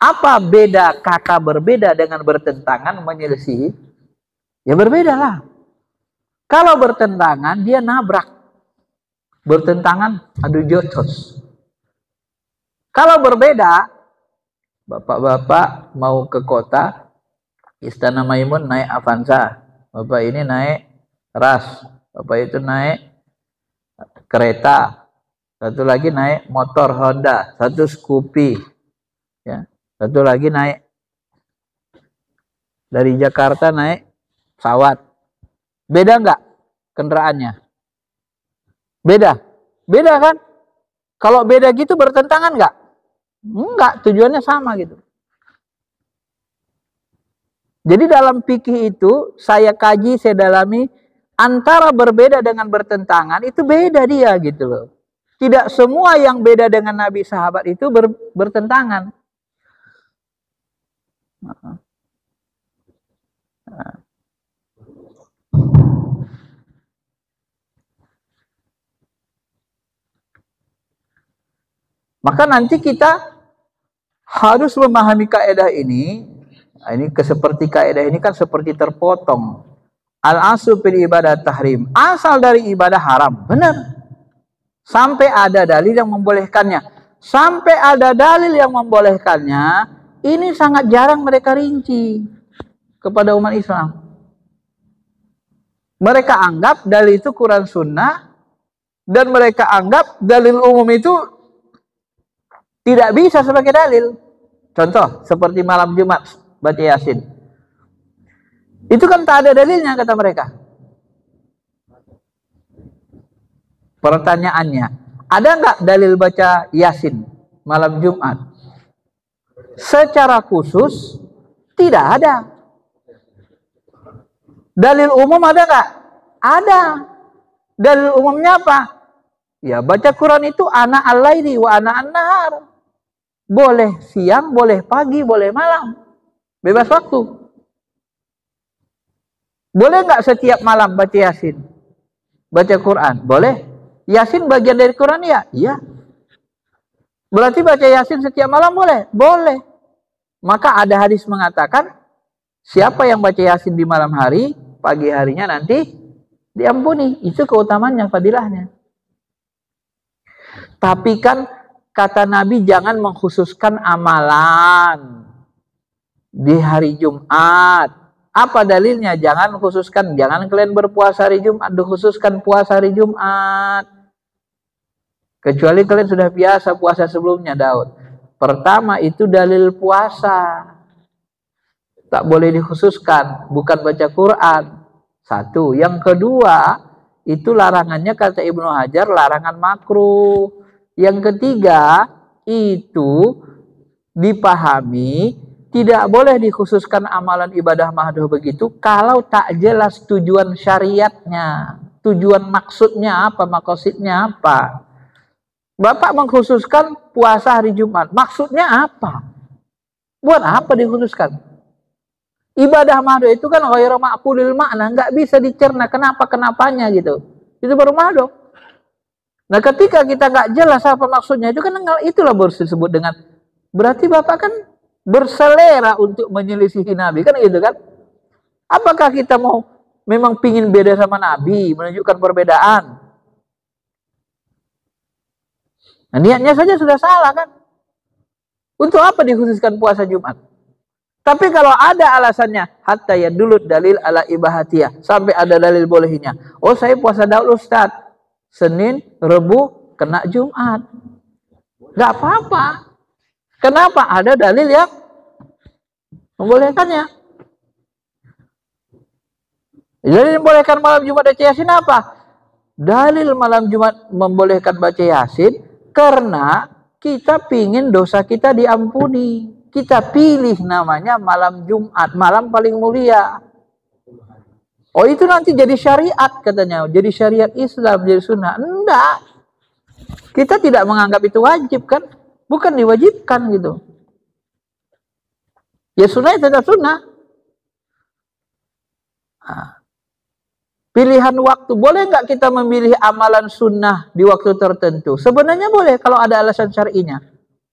Apa beda kata berbeda dengan bertentangan menyelisihi? Ya berbeda lah. Kalau bertentangan dia nabrak. Bertentangan adu jotos. Kalau berbeda, bapak-bapak mau ke kota, Istana Maimun naik Avanza, bapak ini naik Ras, bapak itu naik kereta, satu lagi naik motor Honda, satu Scoopy, ya, satu lagi naik dari Jakarta naik pesawat. Beda nggak kendaraannya? Beda, beda kan? Kalau beda gitu bertentangan nggak? Enggak, tujuannya sama gitu. Jadi dalam fikih itu saya kaji, saya dalami, antara berbeda dengan bertentangan itu beda dia gitu loh. Tidak semua yang beda dengan Nabi sahabat itu bertentangan. Maka nanti kita harus memahami kaidah ini. Ini seperti kaidah ini kan seperti terpotong. Al-aslu fil ibadah tahrim. Asal dari ibadah haram. Benar. Sampai ada dalil yang membolehkannya. Sampai ada dalil yang membolehkannya. Ini sangat jarang mereka rinci kepada umat Islam. Mereka anggap dalil itu Quran Sunnah. Dan mereka anggap dalil umum itu tidak bisa sebagai dalil. Contoh, seperti malam Jumat, baca Yasin. Itu kan tak ada dalilnya, kata mereka. Pertanyaannya, ada nggak dalil baca Yasin malam Jumat? Secara khusus, tidak ada. Dalil umum ada nggak? Ada. Dalil umumnya apa? Ya, baca Quran itu ana al-laili wa ana an-nahar. Boleh siang, boleh pagi, boleh malam. Bebas waktu. Boleh nggak setiap malam baca Yasin? Baca Quran? Boleh. Yasin bagian dari Quran ya? Iya. Berarti baca Yasin setiap malam boleh? Boleh. Maka ada hadis mengatakan, siapa yang baca Yasin di malam hari, pagi harinya nanti diampuni. Itu keutamaannya, fadilahnya. Tapi kan kata Nabi jangan mengkhususkan amalan di hari Jumat. Apa dalilnya? Jangan khususkan, jangan kalian berpuasa hari Jumat, dikhususkan puasa hari Jumat. Kecuali kalian sudah biasa puasa sebelumnya, Daud. Pertama itu dalil puasa. Tak boleh dikhususkan, bukan baca Quran. Satu. Yang kedua, itu larangannya kata Ibnu Hajar, larangan makruh. Yang ketiga, itu dipahami tidak boleh dikhususkan amalan ibadah mahdoh begitu kalau tak jelas tujuan syariatnya, tujuan maksudnya apa, makosidnya apa. Bapak mengkhususkan puasa hari Jumat, maksudnya apa? Buat apa dikhususkan? Ibadah mahdoh itu kan ghairu ma'qulil makna, nggak bisa dicerna kenapanya gitu. Itu baru mahdoh. Nah, ketika kita nggak jelas apa maksudnya itu kan itulah baru disebut dengan berarti Bapak kan berselera untuk menyelisihi Nabi, kan gitu kan? Apakah kita mau memang pingin beda sama Nabi, menunjukkan perbedaan? Nah, niatnya saja sudah salah kan? Untuk apa dikhususkan puasa Jumat? Tapi kalau ada alasannya, hatta ya dulu dalil ala ibahatiyah, sampai ada dalil bolehnya. Oh, saya puasa Daud Ustaz, Senin, Rebu, kena Jumat. Gak apa-apa. Kenapa? Ada dalil yang membolehkannya. Dalil membolehkan malam Jumat baca Yasin apa? Dalil malam Jumat membolehkan baca Yasin karena kita pingin dosa kita diampuni. Kita pilih namanya malam Jumat, malam paling mulia. Oh, itu nanti jadi syariat katanya, jadi syariat Islam, jadi sunnah. Enggak. Kita tidak menganggap itu wajib kan? Bukan diwajibkan gitu. Ya sunnah tetap sunnah. Nah, pilihan waktu, boleh nggak kita memilih amalan sunnah di waktu tertentu? Sebenarnya boleh kalau ada alasan syar'inya.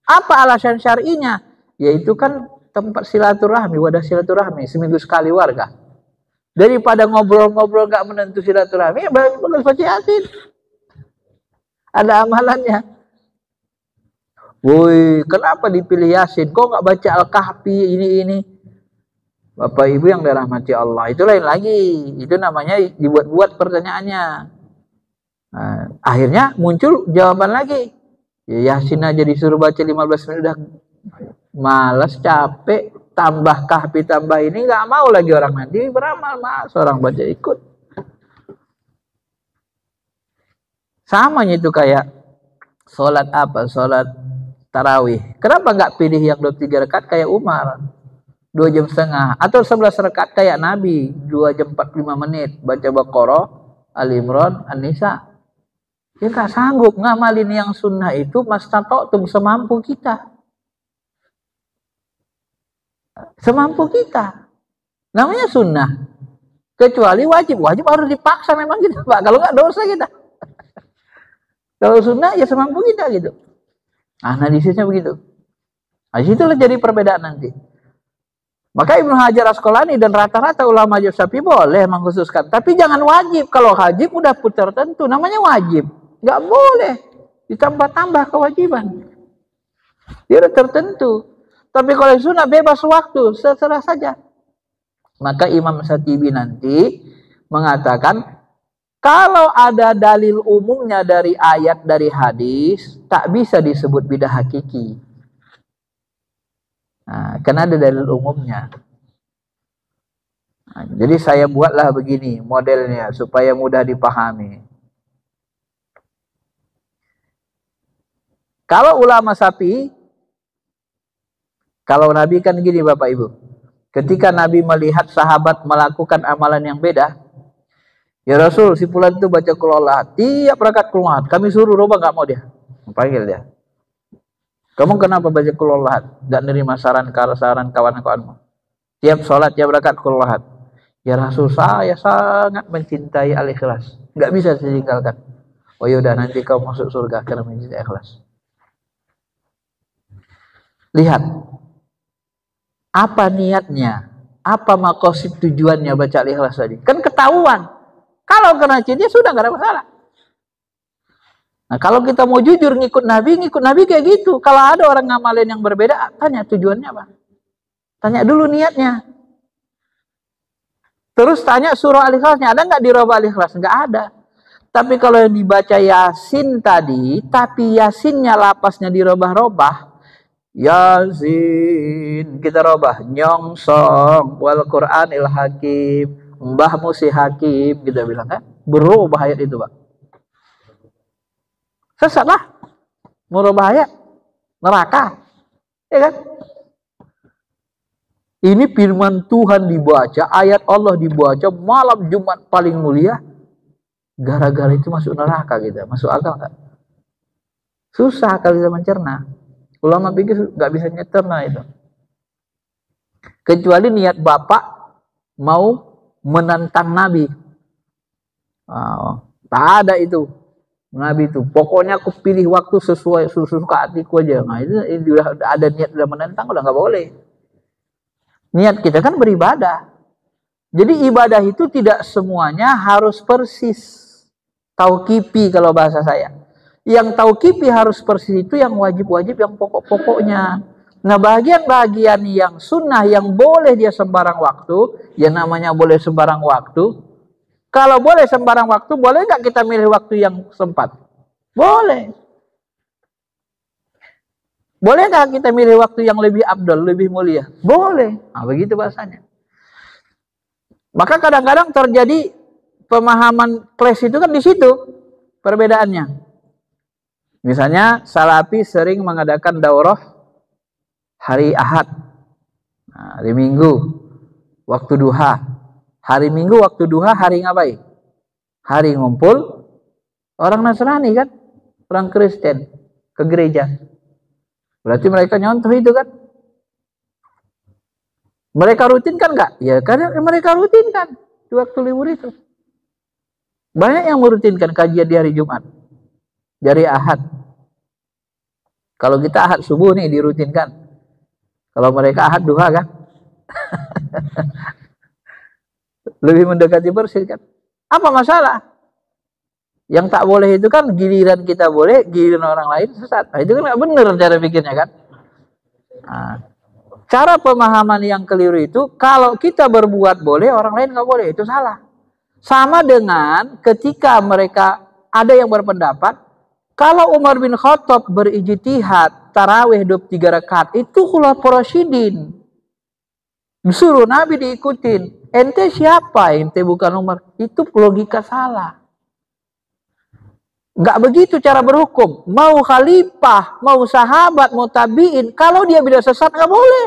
Apa alasan syar'inya? Yaitu kan tempat silaturahmi, wadah silaturahmi, seminggu sekali warga. Daripada ngobrol-ngobrol nggak menentu silaturahmi, ya bagus baca Yasin. Ada amalannya. Woi, kenapa dipilih Yasin? Kok nggak baca Al-Kahfi ini? Bapak Ibu yang dirahmati Allah, itu lain lagi. Itu namanya dibuat-buat pertanyaannya. Nah, akhirnya muncul jawaban lagi. Ya, Yasin aja disuruh baca 15 menit udah malas, capek. Tambah Kahfi, tambah ini, nggak mau lagi orang nanti beramal, mas orang baca ikut. Samanya itu kayak sholat apa? Sholat tarawih. Kenapa nggak pilih yang 23 rakaat kayak Umar? 2 jam setengah. Atau 11 rakaat kayak Nabi. 2 jam 45 menit. Baca Baqarah, Al-Imran, An-Nisa. Ya nggak sanggup ngamalin yang sunnah itu mastata'tum, semampu kita. Semampu kita. Namanya sunnah. Kecuali wajib. Wajib harus dipaksa memang kita, Pak. Kalau nggak dosa kita. Kalau sunnah ya semampu kita gitu. Analisisnya begitu. Nah, situlah jadi perbedaan nanti. Maka Ibnu Hajar Asqalani dan rata-rata ulama Syafi'i boleh mengkhususkan. Tapi jangan wajib. Kalau wajib udah putar tentu. Namanya wajib. Nggak boleh ditambah-tambah kewajiban. Dia udah tertentu. Tapi kalau sunnah bebas waktu, terserah saja. Maka Imam Syatibi nanti mengatakan, kalau ada dalil umumnya dari ayat, dari hadis, tak bisa disebut bidah hakiki. Nah, karena ada dalil umumnya. Nah, jadi saya buatlah begini modelnya supaya mudah dipahami. Kalau ulama Syafi'i, kalau Nabi kan gini Bapak Ibu. Ketika Nabi melihat sahabat melakukan amalan yang beda, ya Rasul, si fulan itu baca qul huwallahu, tiap rakaat qul huwallahu, kami suruh roba nggak mau dia. Panggil dia. Kamu kenapa baca qul huwallahu? Enggak nerima saran kawan-kawanmu. Tiap sholat, tiap rakaat qul huwallahu. Ya Rasul, saya sangat mencintai al-ikhlas. Enggak bisa saya tinggalkan. Oh yaudah, nanti kau masuk surga karena mencintai ikhlas. Lihat. Apa niatnya? Apa makosid tujuannya baca al-ikhlas tadi? Kan ketahuan. Kalau kena cinta sudah nggak ada masalah. Nah, kalau kita mau jujur ngikut Nabi kayak gitu. Kalau ada orang ngamalin yang berbeda, tanya tujuannya apa? Tanya dulu niatnya. Terus tanya surah Al-Ikhlasnya, ada nggak di robah Al-Ikhlas? Nggak ada. Tapi kalau yang dibaca Yasin tadi, tapi Yasinnya lapasnya dirobah-robah, Yasin kita robah, nyongsong wal Qur'anil Hakim, Mbah Musi Hakim, kita bilang kan, berubah ayat itu, Pak. Sesat lah, merubah ayat, neraka, ya kan? Ini firman Tuhan dibaca, ayat Allah dibaca malam Jumat paling mulia. Gara-gara itu masuk neraka kita, masuk akal nggak? Susah kalau kita mencerna. Ulama pikir nggak bisa nyeterna itu. Kecuali niat bapak mau menantang Nabi. Tak ada itu. Nabi itu, pokoknya aku pilih waktu sesuai suka hatiku aja. Nah itu udah ada niat udah menentang, udah nggak boleh. Niat kita kan beribadah. Jadi ibadah itu tidak semuanya harus persis. Tauqifi kalau bahasa saya. Yang tauqifi harus persis itu yang wajib-wajib, yang pokok-pokoknya. Nah bagian-bagian yang sunnah yang boleh dia sembarang waktu, ya namanya boleh sembarang waktu. Kalau boleh sembarang waktu, boleh nggak kita milih waktu yang sempat? Boleh. Boleh nggak kita milih waktu yang lebih abdul, lebih mulia? Boleh. Nah begitu bahasanya. Maka kadang-kadang terjadi pemahaman clash itu kan di situ perbedaannya. Misalnya Salafi sering mengadakan daurah hari Ahad, nah, hari Minggu waktu duha. Hari Minggu waktu duha hari ngapain? Hari ngumpul orang Nasrani kan, orang Kristen ke gereja. Berarti mereka nyontoh itu kan. Mereka rutinkan nggak? Ya karena mereka rutinkan di waktu libur itu. Banyak yang merutinkan kajian di hari Jumat, dari Ahad. Kalau kita Ahad subuh nih dirutinkan. Kalau mereka Ahad duha kan. Lebih mendekati bersih kan. Apa masalah? Yang tak boleh itu kan giliran kita boleh, giliran orang lain sesat. Nah, itu kan nggak benar cara pikirnya kan. Nah, cara pemahaman yang keliru itu, kalau kita berbuat boleh, orang lain nggak boleh, itu salah. Sama dengan ketika mereka ada yang berpendapat, kalau Umar bin Khattab berijtihad tarawih 23 rakaat itu khulafaur rasyidin. Disuruh Nabi diikutin. Ente siapa? Ente bukan Umar. Itu logika salah. Nggak begitu cara berhukum. Mau khalifah, mau sahabat, mau tabiin, kalau dia bidah sesat nggak boleh.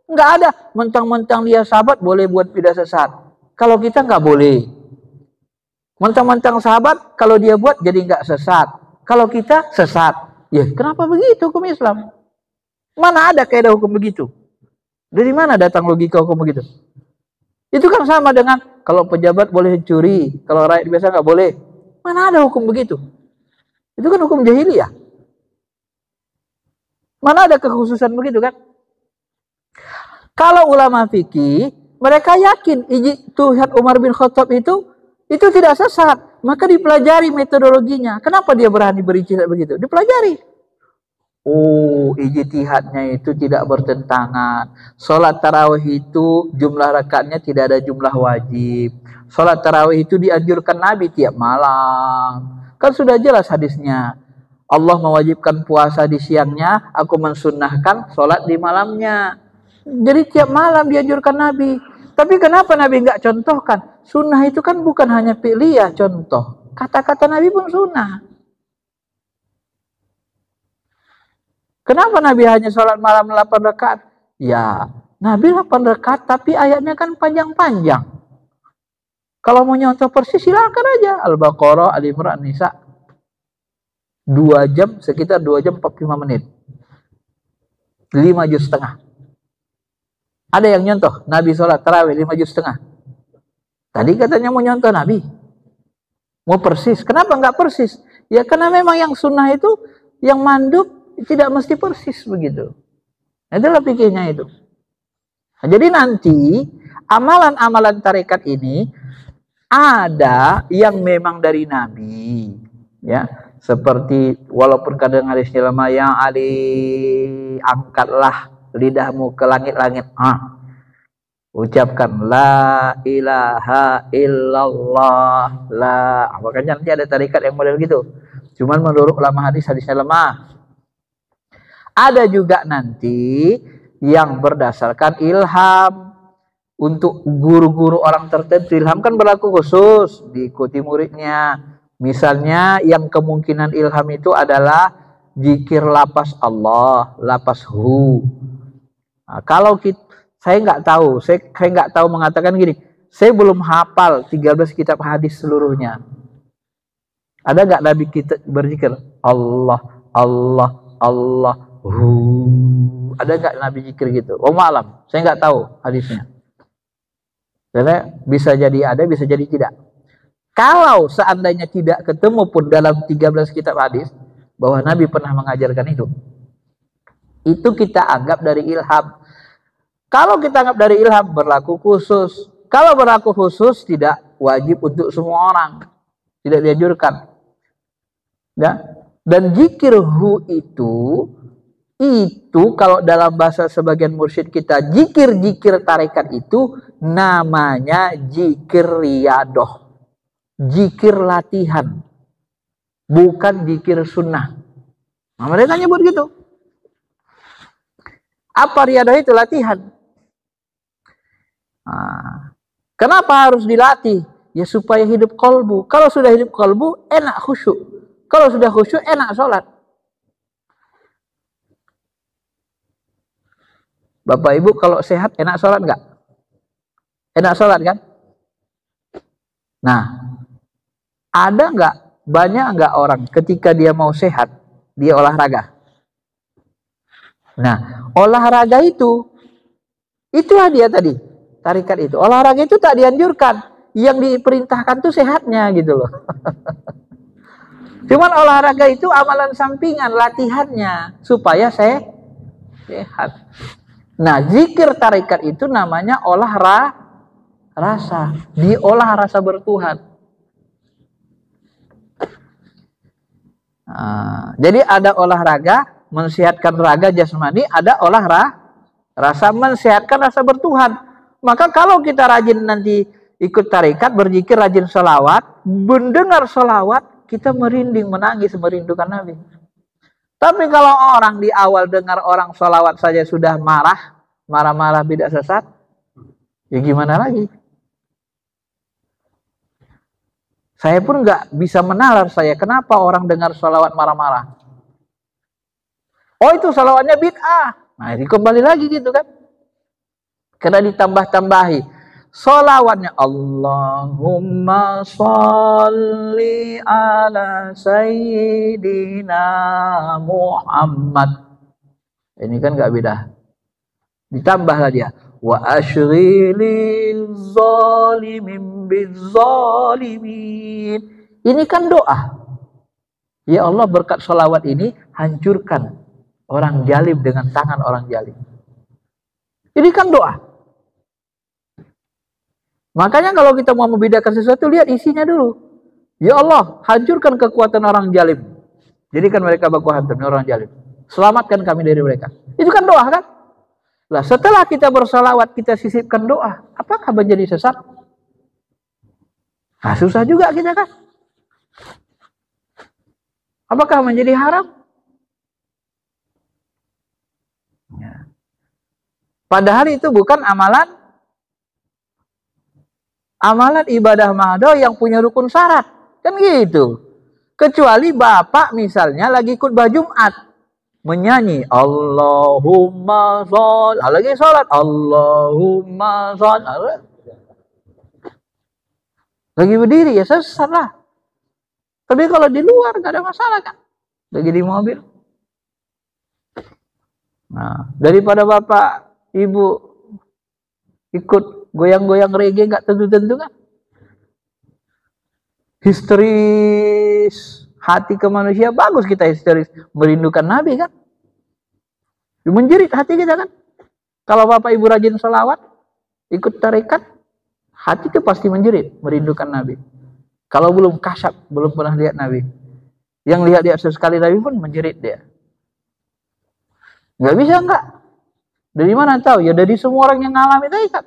Nggak ada. Mentang-mentang dia sahabat boleh buat bidah sesat. Kalau kita nggak boleh. Mentang-mentang sahabat, kalau dia buat jadi nggak sesat. Kalau kita sesat. Ya kenapa begitu hukum Islam? Mana ada kaidah hukum begitu? Dari mana datang logika hukum begitu? Itu kan sama dengan kalau pejabat boleh curi, kalau rakyat biasa nggak boleh. Mana ada hukum begitu? Itu kan hukum jahiliyah. Mana ada kekhususan begitu kan? Kalau ulama fikih, mereka yakin ijtihad Umar bin Khattab itu tidak sesat, maka dipelajari metodologinya. Kenapa dia berani berijtihad begitu? Dipelajari. Oh, ijtihadnya itu tidak bertentangan. Salat tarawih itu jumlah rakaatnya tidak ada jumlah wajib. Salat tarawih itu dianjurkan Nabi tiap malam. Kan sudah jelas hadisnya. Allah mewajibkan puasa di siangnya, aku mensunnahkan salat di malamnya. Jadi tiap malam dianjurkan Nabi. Tapi kenapa Nabi nggak contohkan? Sunnah itu kan bukan hanya fi'liyah contoh. Kata-kata Nabi pun sunnah. Kenapa Nabi hanya sholat malam 8 rakaat? Ya, Nabi 8 rakaat tapi ayatnya kan panjang-panjang. Kalau mau nyontoh persis silakan aja. Al-Baqarah, Al-Imran, Nisa. 2 jam, sekitar 2 jam 45 menit. 5 juz setengah. Ada yang nyontoh Nabi sholat tarawih 5 juz setengah. Tadi katanya mau nyontoh Nabi. Mau persis. Kenapa nggak persis? Ya karena memang yang sunnah itu, yang mandub tidak mesti persis begitu. Itulah pikirnya itu. Nah, jadi nanti amalan-amalan tarekat ini ada yang memang dari Nabi, ya. Seperti walaupun kadang hadisnya lemah, yang Ali angkatlah lidahmu ke langit-langit. Ucapkan la ilaha illallah. La. Makanya nanti ada tarikat yang model gitu. Cuman menurut ulama hadisnya lemah. Ada juga nanti yang berdasarkan ilham. Untuk guru-guru orang tertentu ilham kan berlaku khusus, diikuti muridnya. Misalnya yang kemungkinan ilham itu adalah zikir lapas Allah, lapas hu. Nah, kalau saya nggak tahu, saya nggak tahu mengatakan gini, saya belum hafal 13 kitab hadis seluruhnya. Ada nggak Nabi kita berzikir Allah, Allah, Allah, hu? Ada nggak Nabi zikir gitu? Oh malam, saya nggak tahu hadisnya. Karena bisa jadi ada, bisa jadi tidak. Kalau seandainya tidak ketemu pun dalam 13 kitab hadis bahwa Nabi pernah mengajarkan itu kita anggap dari ilham. Kalau kita anggap dari ilham berlaku khusus. Kalau berlaku khusus tidak wajib untuk semua orang, tidak dianjurkan. Ya. Dan zikir hu itu kalau dalam bahasa sebagian mursyid kita, zikir tarekat itu namanya zikir riyadoh, zikir latihan, bukan zikir sunnah. Nah, mereka nyebut gitu. Apa riyadoh itu? Latihan. Nah, kenapa harus dilatih? Ya supaya hidup kolbu. Kalau sudah hidup kolbu, enak khusyuk. Kalau sudah khusyuk, enak sholat. Bapak Ibu kalau sehat enak sholat nggak? Enak sholat kan? Nah, ada nggak, banyak nggak orang ketika dia mau sehat, dia olahraga? Nah, olahraga itulah dia tadi, tarikat itu. Olahraga itu tak dianjurkan, yang diperintahkan tuh sehatnya gitu loh. Cuman olahraga itu amalan sampingan, latihannya, supaya sehat. Nah, zikir tarikat itu namanya olah rasa. Diolah rasa bertuhan. Nah, jadi ada olahraga, mensehatkan raga jasmani, ada olah rasa, mensehatkan rasa bertuhan. Maka kalau kita rajin nanti ikut tarikat, berzikir, rajin sholawat, mendengar sholawat, kita merinding, menangis, merindukan Nabi. Tapi kalau orang di awal dengar orang sholawat saja sudah marah-marah bidah sesat, ya gimana lagi? Saya pun nggak bisa menalar kenapa orang dengar sholawat marah-marah. Oh itu sholawatnya bid'ah. Nah ini kembali lagi gitu kan. Karena ditambah-tambahi. Sholawatnya Allahumma sholli ala sayyidina Muhammad. Ini kan nggak beda. Ditambahlah dia. Wa asyril zalimin bizzalimin. Ini kan doa. Ya Allah berkat sholawat ini hancurkan orang jalim dengan tangan orang jalim. Ini kan doa. Makanya kalau kita mau membedakan sesuatu, lihat isinya dulu. Ya Allah, hancurkan kekuatan orang jalim. Jadikan mereka baku hantam orang jalim. Selamatkan kami dari mereka. Itu kan doa kan? Lah setelah kita bersalawat, kita sisipkan doa. Apakah menjadi sesat? Nah, susah juga kita kan? Apakah menjadi haram? Ya. Padahal itu bukan amalan ibadah mahdoh yang punya rukun syarat. Kan gitu. Kecuali bapak misalnya lagi khutbah Jumat. Menyanyi Allahumma sholli. Lagi sholat Allahumma sholli. Lagi berdiri ya sesat lah. Tapi kalau di luar gak ada masalah kan. Lagi di mobil. Nah, daripada bapak ibu ikut goyang-goyang reggae gak tentu-tentu kan. Histeris hati ke manusia, bagus kita histeris merindukan Nabi kan. Menjerit hati kita kan. Kalau bapak ibu rajin sholawat, ikut tarekat, hati itu pasti menjerit merindukan Nabi. Kalau belum kasyaf, belum pernah lihat Nabi, yang lihat sesekali Nabi pun menjerit dia. Nggak bisa enggak. Dari mana tahu? Ya dari semua orang yang ngalami tarekat.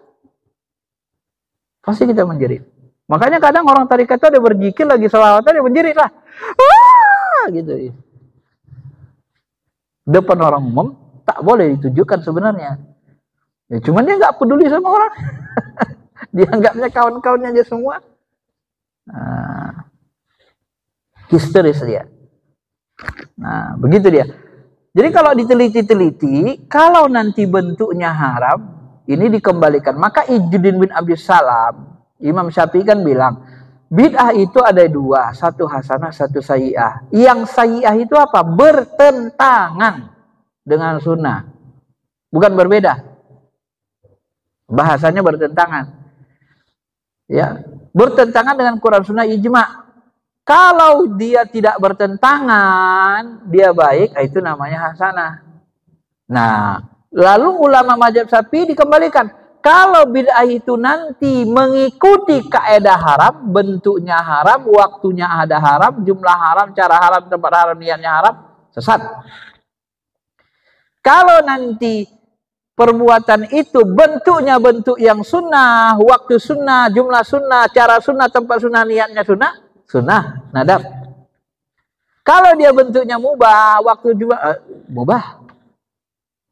Pasti kita menjerit. Makanya kadang orang tarekat itu ada berzikir lagi sholawatan dia menjerit lah. Gitu. Depan orang umum tak boleh ditunjukkan sebenarnya. Ya, cuman dia nggak peduli sama orang. Dia anggapnya kawan-kawannya aja semua. Histeris dia. Nah, begitu dia. Jadi kalau diteliti-teliti, kalau nanti bentuknya haram, ini dikembalikan. Maka Izzuddin bin Abdus Salam, Imam Syafi'i kan bilang, bid'ah itu ada dua, satu hasanah, satu sayyi'ah. Yang sayyi'ah itu apa? Bertentangan dengan sunnah. Bukan berbeda. Bahasanya bertentangan. Ya, bertentangan dengan Quran Sunnah ijma'. Kalau dia tidak bertentangan, dia baik, itu namanya hasanah. Nah, lalu ulama mazhab Syafi'i dikembalikan. Kalau bid'ah itu nanti mengikuti kaidah haram, bentuknya haram, waktunya ada haram, jumlah haram, cara haram, tempat haram, niatnya haram, sesat. Kalau nanti perbuatan itu bentuknya bentuk yang sunnah, waktu sunnah, jumlah sunnah, cara sunnah, tempat sunnah, niatnya sunnah, nadab. Kalau dia bentuknya mubah, waktu juga mubah,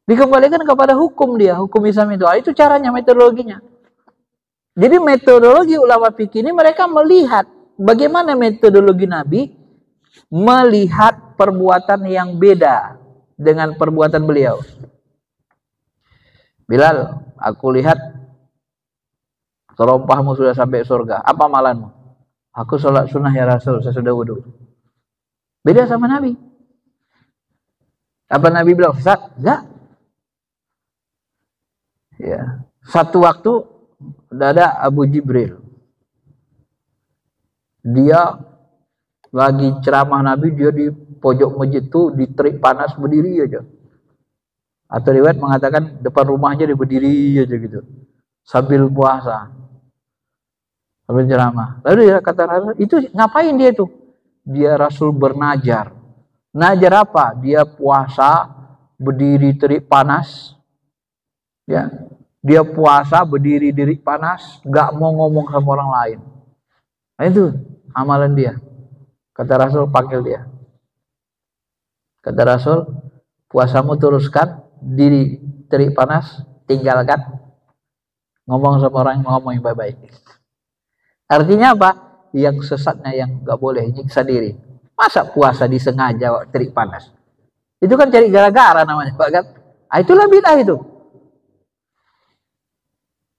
dikembalikan kepada hukum dia, hukum Islam itu. Itu caranya, metodologinya. Jadi metodologi ulama fikih ini mereka melihat bagaimana metodologi Nabi melihat perbuatan yang beda dengan perbuatan beliau. Bilal, aku lihat terompahmu sudah sampai surga. Apa amalanmu? Aku sholat sunnah ya Rasul, saya sudah wudhu. Beda sama Nabi. Apa Nabi bilang? Sesat? Enggak. Ya. Satu waktu ada Abu Jibril. Dia lagi ceramah Nabi, dia di pojok masjid itu diterik panas berdiri aja. Atau riwayat mengatakan depan rumahnya dia berdiri aja gitu. Sambil puasa. Sambil ceramah. Lalu dia kata Rasul, itu ngapain dia tuh? Dia Rasul bernajar. Najar apa? Dia puasa, berdiri terik panas. Ya. Dia puasa, berdiri terik panas, gak mau ngomong sama orang lain. Nah itu amalan dia. Kata Rasul, panggil dia. Kata Rasul, puasamu teruskan, diri terik panas, tinggalkan, ngomong sama orang, ngomong yang baik-baik. Artinya apa? Yang sesatnya yang gak boleh nyiksa diri. Masa puasa disengaja terik panas? Itu kan cari gara-gara namanya, Pak kan? Itulah bid'ah itu.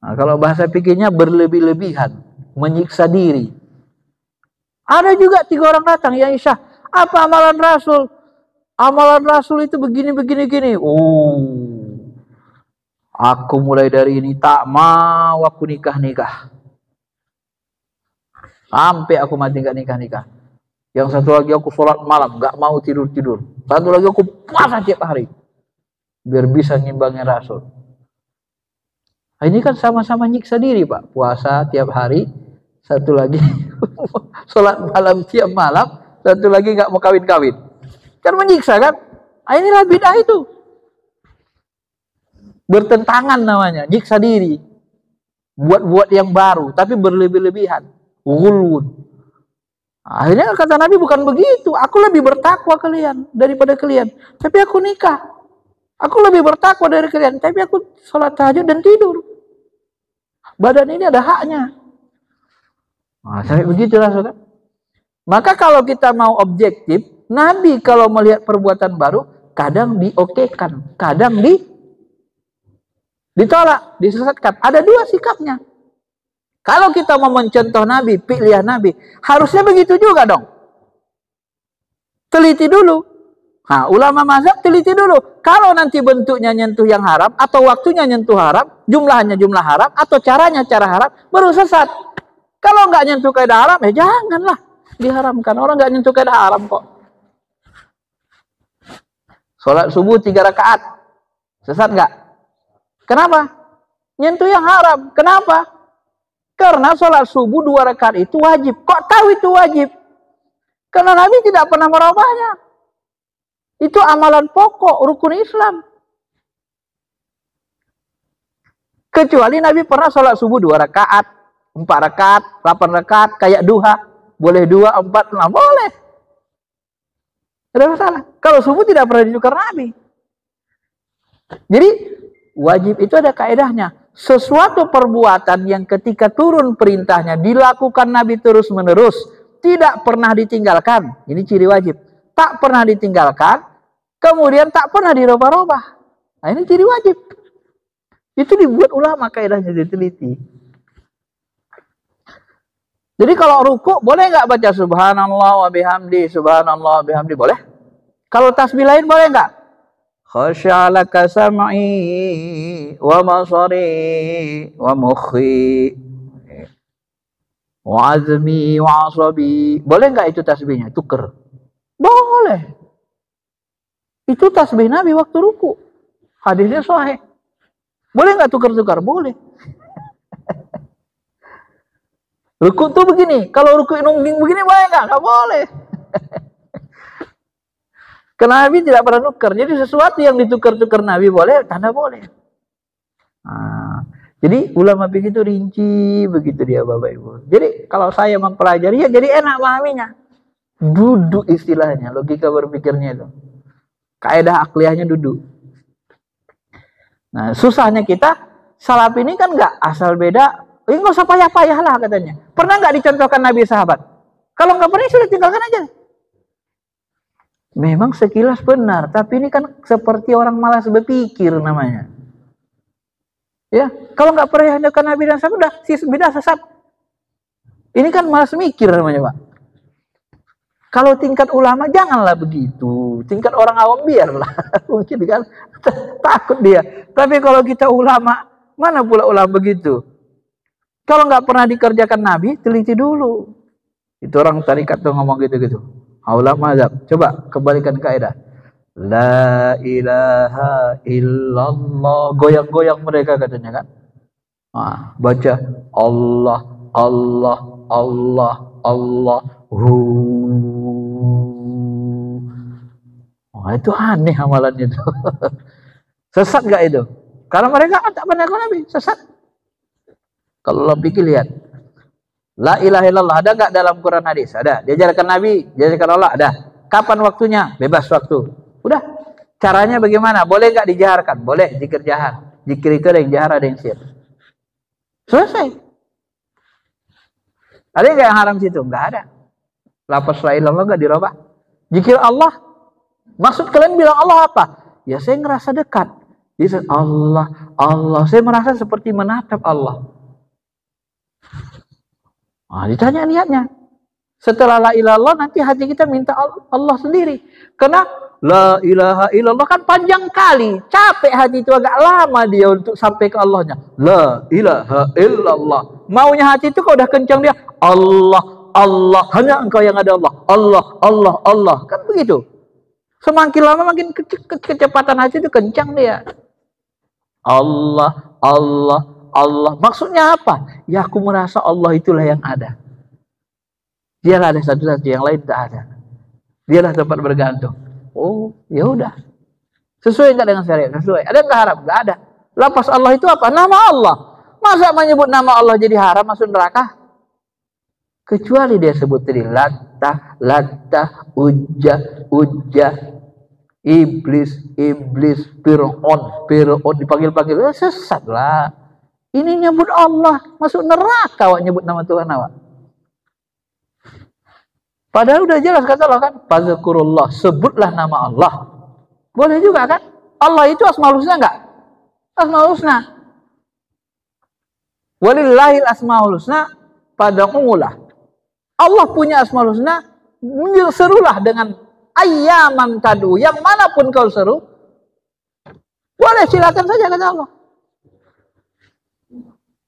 Nah, kalau bahasa pikirnya berlebih-lebihan, menyiksa diri. Ada juga 3 orang datang, ya Aisyah, apa amalan Rasul? Amalan Rasul itu begini. Aku mulai dari ini tak mau aku nikah. Sampai aku mati gak nikah. Yang satu lagi aku sholat malam, gak mau tidur. Satu lagi aku puasa tiap hari. Biar bisa ngimbangin Rasul. Nah, ini kan sama-sama nyiksa diri, Pak. Puasa tiap hari, satu lagi sholat malam tiap malam, satu lagi gak mau kawin-kawin. Kan menyiksa kan? Nah, inilah bid'ah itu. Bertentangan namanya, nyiksa diri. Buat yang baru, tapi berlebih-lebihan. Ghulwun. Akhirnya kata Nabi bukan begitu. Aku lebih bertakwa daripada kalian. Tapi aku nikah. Aku lebih bertakwa dari kalian. Tapi aku sholat tahajud dan tidur. Badan ini ada haknya. Nah, sampai begitulah saudara. Maka kalau kita mau objektif, Nabi kalau melihat perbuatan baru, kadang diokekan, kadang ditolak, disesatkan. Ada 2 sikapnya. Kalau kita mau mencontoh Nabi, pilihan Nabi, harusnya begitu juga dong. Teliti dulu. Nah, ulama mazhab teliti dulu. Kalau nanti bentuknya nyentuh yang haram, atau waktunya nyentuh haram, jumlahnya jumlah haram, atau caranya cara haram, baru sesat. Kalau nggak nyentuh kaidah haram, ya janganlah diharamkan. Orang nggak nyentuh kaidah haram kok. Sholat subuh 3 rakaat. Sesat nggak? Kenapa? Nyentuh yang haram. Kenapa? Karena sholat subuh 2 rakaat itu wajib. Kok tahu itu wajib? Karena Nabi tidak pernah merubahnya. Itu amalan pokok rukun Islam. Kecuali Nabi pernah sholat subuh 2 rakaat. 4 rakaat, 8 rakaat, kayak duha. Boleh 2, 4, 6, boleh. Tidak masalah. Kalau subuh tidak pernah ditukar Nabi. Jadi wajib itu ada kaedahnya. Sesuatu perbuatan yang ketika turun perintahnya dilakukan Nabi terus menerus, tidak pernah ditinggalkan. Ini ciri wajib. Tak pernah ditinggalkan, kemudian tak pernah dirubah-rubah. Nah, ini ciri wajib. Itu dibuat ulama kaedahnya, diteliti. Jadi kalau ruku boleh nggak baca subhanallah wa bihamdi, subhanallah wa bihamdi, boleh? Kalau tasbih lain boleh nggak? Khasya'alaka sam'i wa basari wa mukhi wa azmi wa asabi. Boleh nggak itu tasbihnya? Tuker. Boleh. Itu tasbih Nabi waktu ruku. Hadisnya sahih. Boleh nggak tukar-tukar? Boleh. Ruku tuh begini. Kalau ruku nungging begini boleh nggak? Nggak boleh. Karena Nabi tidak pernah nukar. Jadi sesuatu yang ditukar-tukar Nabi boleh, tanda boleh. Nah, jadi ulama begitu rinci, begitu dia Bapak Ibu. Jadi kalau saya mempelajari ya jadi enak memahaminya. Duduk istilahnya, logika berpikirnya itu. Kaidah akliyahnya duduk. Nah, susahnya kita, salaf ini kan nggak asal beda. Nggak usah payah-payah lah katanya. Pernah nggak dicontohkan Nabi sahabat? Kalau nggak pernah sudah tinggalkan aja. Memang sekilas benar, tapi ini kan seperti orang malas berpikir namanya. Ya, kalau nggak pernah dicontohkan Nabi dan sahabat, udah beda sesat. Ini kan malas mikir namanya, Pak. Kalau tingkat ulama janganlah begitu. Tingkat orang awam biarlah. Mungkin kan takut dia. Tapi kalau kita ulama, mana pula ulama begitu? Kalau nggak pernah dikerjakan Nabi, teliti dulu. Itu orang tarikat tuh ngomong gitu-gitu. Ulama azab. Coba kembalikan kaidah. La ilaha illallah. Goyang-goyang mereka katanya kan. Nah, baca Allah, Allah, Allah, Allah. Wah, itu aneh amalannya itu. Sesat gak itu? Karena mereka tak pernah Nabi, sesat. Kalau lo pikir lihat. La ilaha illallah ada gak dalam Quran hadis? Ada. Diajarkan Nabi, diajarkan Allah, ada. Kapan waktunya? Bebas waktu. Udah. Caranya bagaimana? Boleh gak dijaharkan? Boleh, zikir jahar. Zikir itu ada yang jahar, ada yang sir. Selesai. Ada gak yang haram situ? Enggak ada. Lafaz la ilallah gak dirubah. Zikir Allah. Maksud kalian bilang Allah apa? Ya saya ngerasa dekat. Dia Allah, Allah. Saya merasa seperti menatap Allah. Nah, ditanya niatnya. Setelah la ilallah nanti hati kita minta Allah sendiri. Karena la ilaha illallah kan panjang kali. Capek hati itu, agak lama dia untuk sampai ke Allahnya. La ilaha illallah. Maunya hati itu kalau udah kencang dia Allah, Allah. Hanya engkau yang ada Allah. Allah, Allah, Allah. Kan begitu. Semakin lama makin kecepatan hati itu kencang dia. Allah, Allah, Allah. Maksudnya apa? Ya aku merasa Allah itulah yang ada. Dialah ada satu-satu, yang lain tak ada. Dialah tempat bergantung. Oh, ya udah. Sesuai enggak dengan syariat? Sesuai. Ada enggak haram? Enggak ada. Lafaz Allah itu apa? Nama Allah. Masa menyebut nama Allah jadi haram masuk neraka? Kecuali dia sebut tadi Latta, Latta, Ujjah, Ujjah, Iblis, Iblis, Fir'aun, Fir'aun dipanggil-panggil, sesat lah. Ini nyebut Allah, masuk neraka awak nyebut nama Tuhan awak. Padahal udah jelas kata Allah kan, fazkurullah, sebutlah nama Allah. Boleh juga kan? Allah itu Asmaul Husna enggak? Asmaul Husna. Walillahil Asmaul Husna, fad'uulah. Allah punya Asmaul Husna, serulah dengan ayyaman tadu, yang manapun kau seru, boleh silakan saja kata Allah.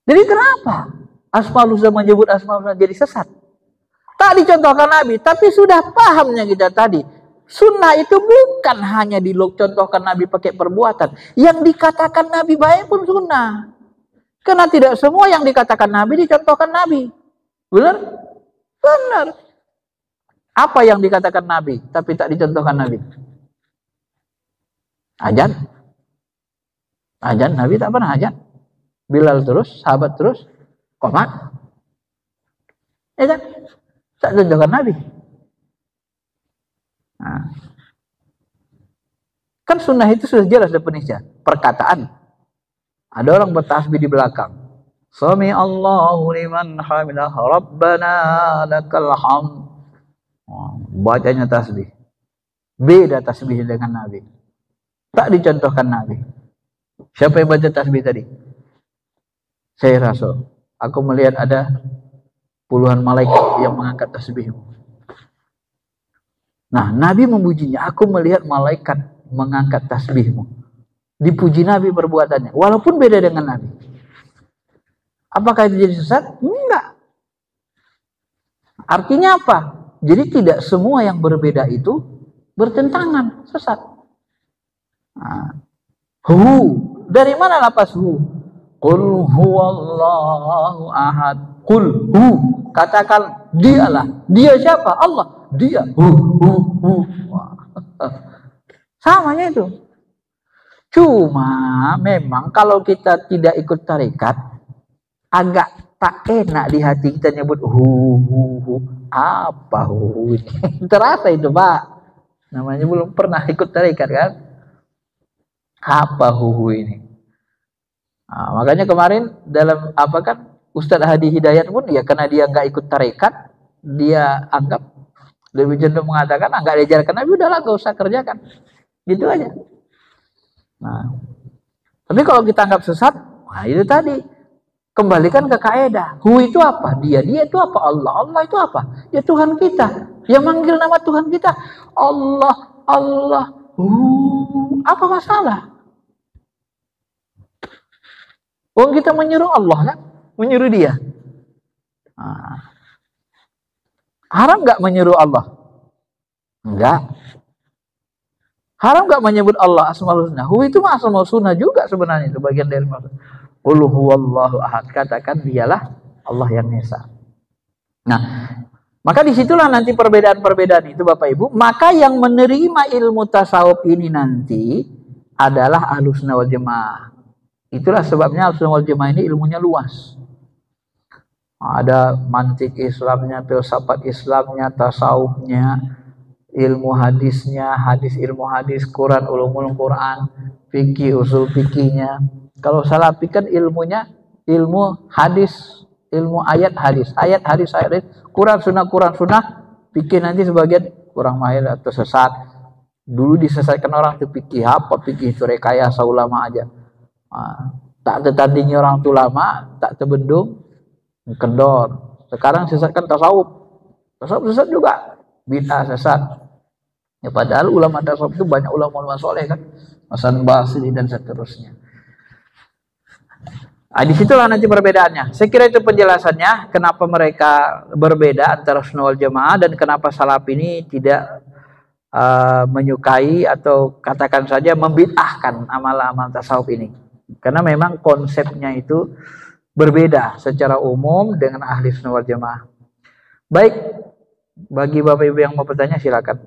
Jadi kenapa Asmaul Husna menyebut Asmaul Husna jadi sesat? Tak dicontohkan Nabi, tapi sudah pahamnya kita tadi. Sunnah itu bukan hanya dicontohkan Nabi pakai perbuatan. Yang dikatakan Nabi baik pun sunnah. Karena tidak semua yang dikatakan Nabi dicontohkan Nabi. Benar? Benar. Apa yang dikatakan Nabi tapi tak dicontohkan Nabi? Azan. Azan, Nabi tak pernah azan. Bilal terus, sahabat terus, qomat. Ya kan? Tak contohkan Nabi. Nah. Kan sunnah itu sudah jelas definisinya. Perkataan. Ada orang bertasbih di belakang. Sami Allahu liman hamidah Rabbana lakal hamd. Bacanya tasbih. Beda tasbih dengan Nabi. Tak dicontohkan Nabi. Siapa yang baca tasbih tadi? Saya Rasul. Aku melihat ada puluhan malaikat yang mengangkat tasbihmu. Nah, Nabi memujinya. Aku melihat malaikat mengangkat tasbihmu. Dipuji Nabi perbuatannya. Walaupun beda dengan Nabi. Apakah itu jadi sesat? Enggak. Artinya apa? Jadi tidak semua yang berbeda itu bertentangan. Sesat. Nah. Dari mana lapas hu? Qul huwallahu ahad. Qul hu. Katakan dialah. Dia siapa? Allah. Dia. Samanya itu. Cuma memang kalau kita tidak ikut tarekat, agak tak enak di hati kita nyebut apa ini. Terasa itu, Pak. Namanya belum pernah ikut tarekat kan? Apa ini? Nah, makanya kemarin dalam apa kan Ustadz Hadi Hidayat pun ya karena dia nggak ikut tarekat, dia anggap lebih cenderung mengatakan nggak diajarkan Nabi, udahlah gak usah kerjakan, gitu aja. Nah, tapi kalau kita anggap sesat, nah itu tadi kembalikan ke kaidah. Hu itu apa? Dia itu apa? Allah itu apa? Ya Tuhan kita. Yang manggil nama Tuhan kita Allah. Apa masalah? Wong kita menyuruh Allah kan? Menyuruh dia. Nah. Haram nggak menyuruh Allah? Enggak. Haram nggak menyebut Allah asmaul husna? Hu itu mah asmaul husna juga sebenarnya, itu bagian dari maksud. Qul huwallahu ahad, katakan dialah Allah yang Esa. Nah, maka disitulah nanti perbedaan-perbedaan itu Bapak Ibu. Maka yang menerima ilmu tasawuf ini nanti adalah Ahlus Sunnah wal Jamaah. Itulah sebabnya Ahlus Sunnah wal Jamaah ini ilmunya luas. Ada mantik Islamnya, filsafat Islamnya, tasawufnya, ilmu hadisnya, ilmu hadis, Quran, ulumul Quran, fikih, usul fikihnya. Kalau salafi kan ilmunya ilmu hadis, ilmu ayat hadis, Quran sunnah, fikih nanti sebagian kurang mahir atau sesat. Dulu disesatkan orang itu fikih apa? Fikih itu rekayasa ulama aja. Tak tertandingi orang itu lama, tak terbendung, kendor. Sekarang sesatkan tasawuf sesat juga, bid'ah sesat. Ya padahal ulama tasawuf itu banyak ulama soleh kan, Hasan Basri dan seterusnya. Nah, disitulah nanti perbedaannya. Saya kira itu penjelasannya kenapa mereka berbeda antara Sunnah wal Jamaah dan kenapa salaf ini tidak menyukai atau katakan saja membid'ahkan amal-amal tasawuf ini. Karena memang konsepnya itu berbeda secara umum dengan ahli Sunnah wal Jamaah. Baik, bagi Bapak Ibu yang mau bertanya silakan.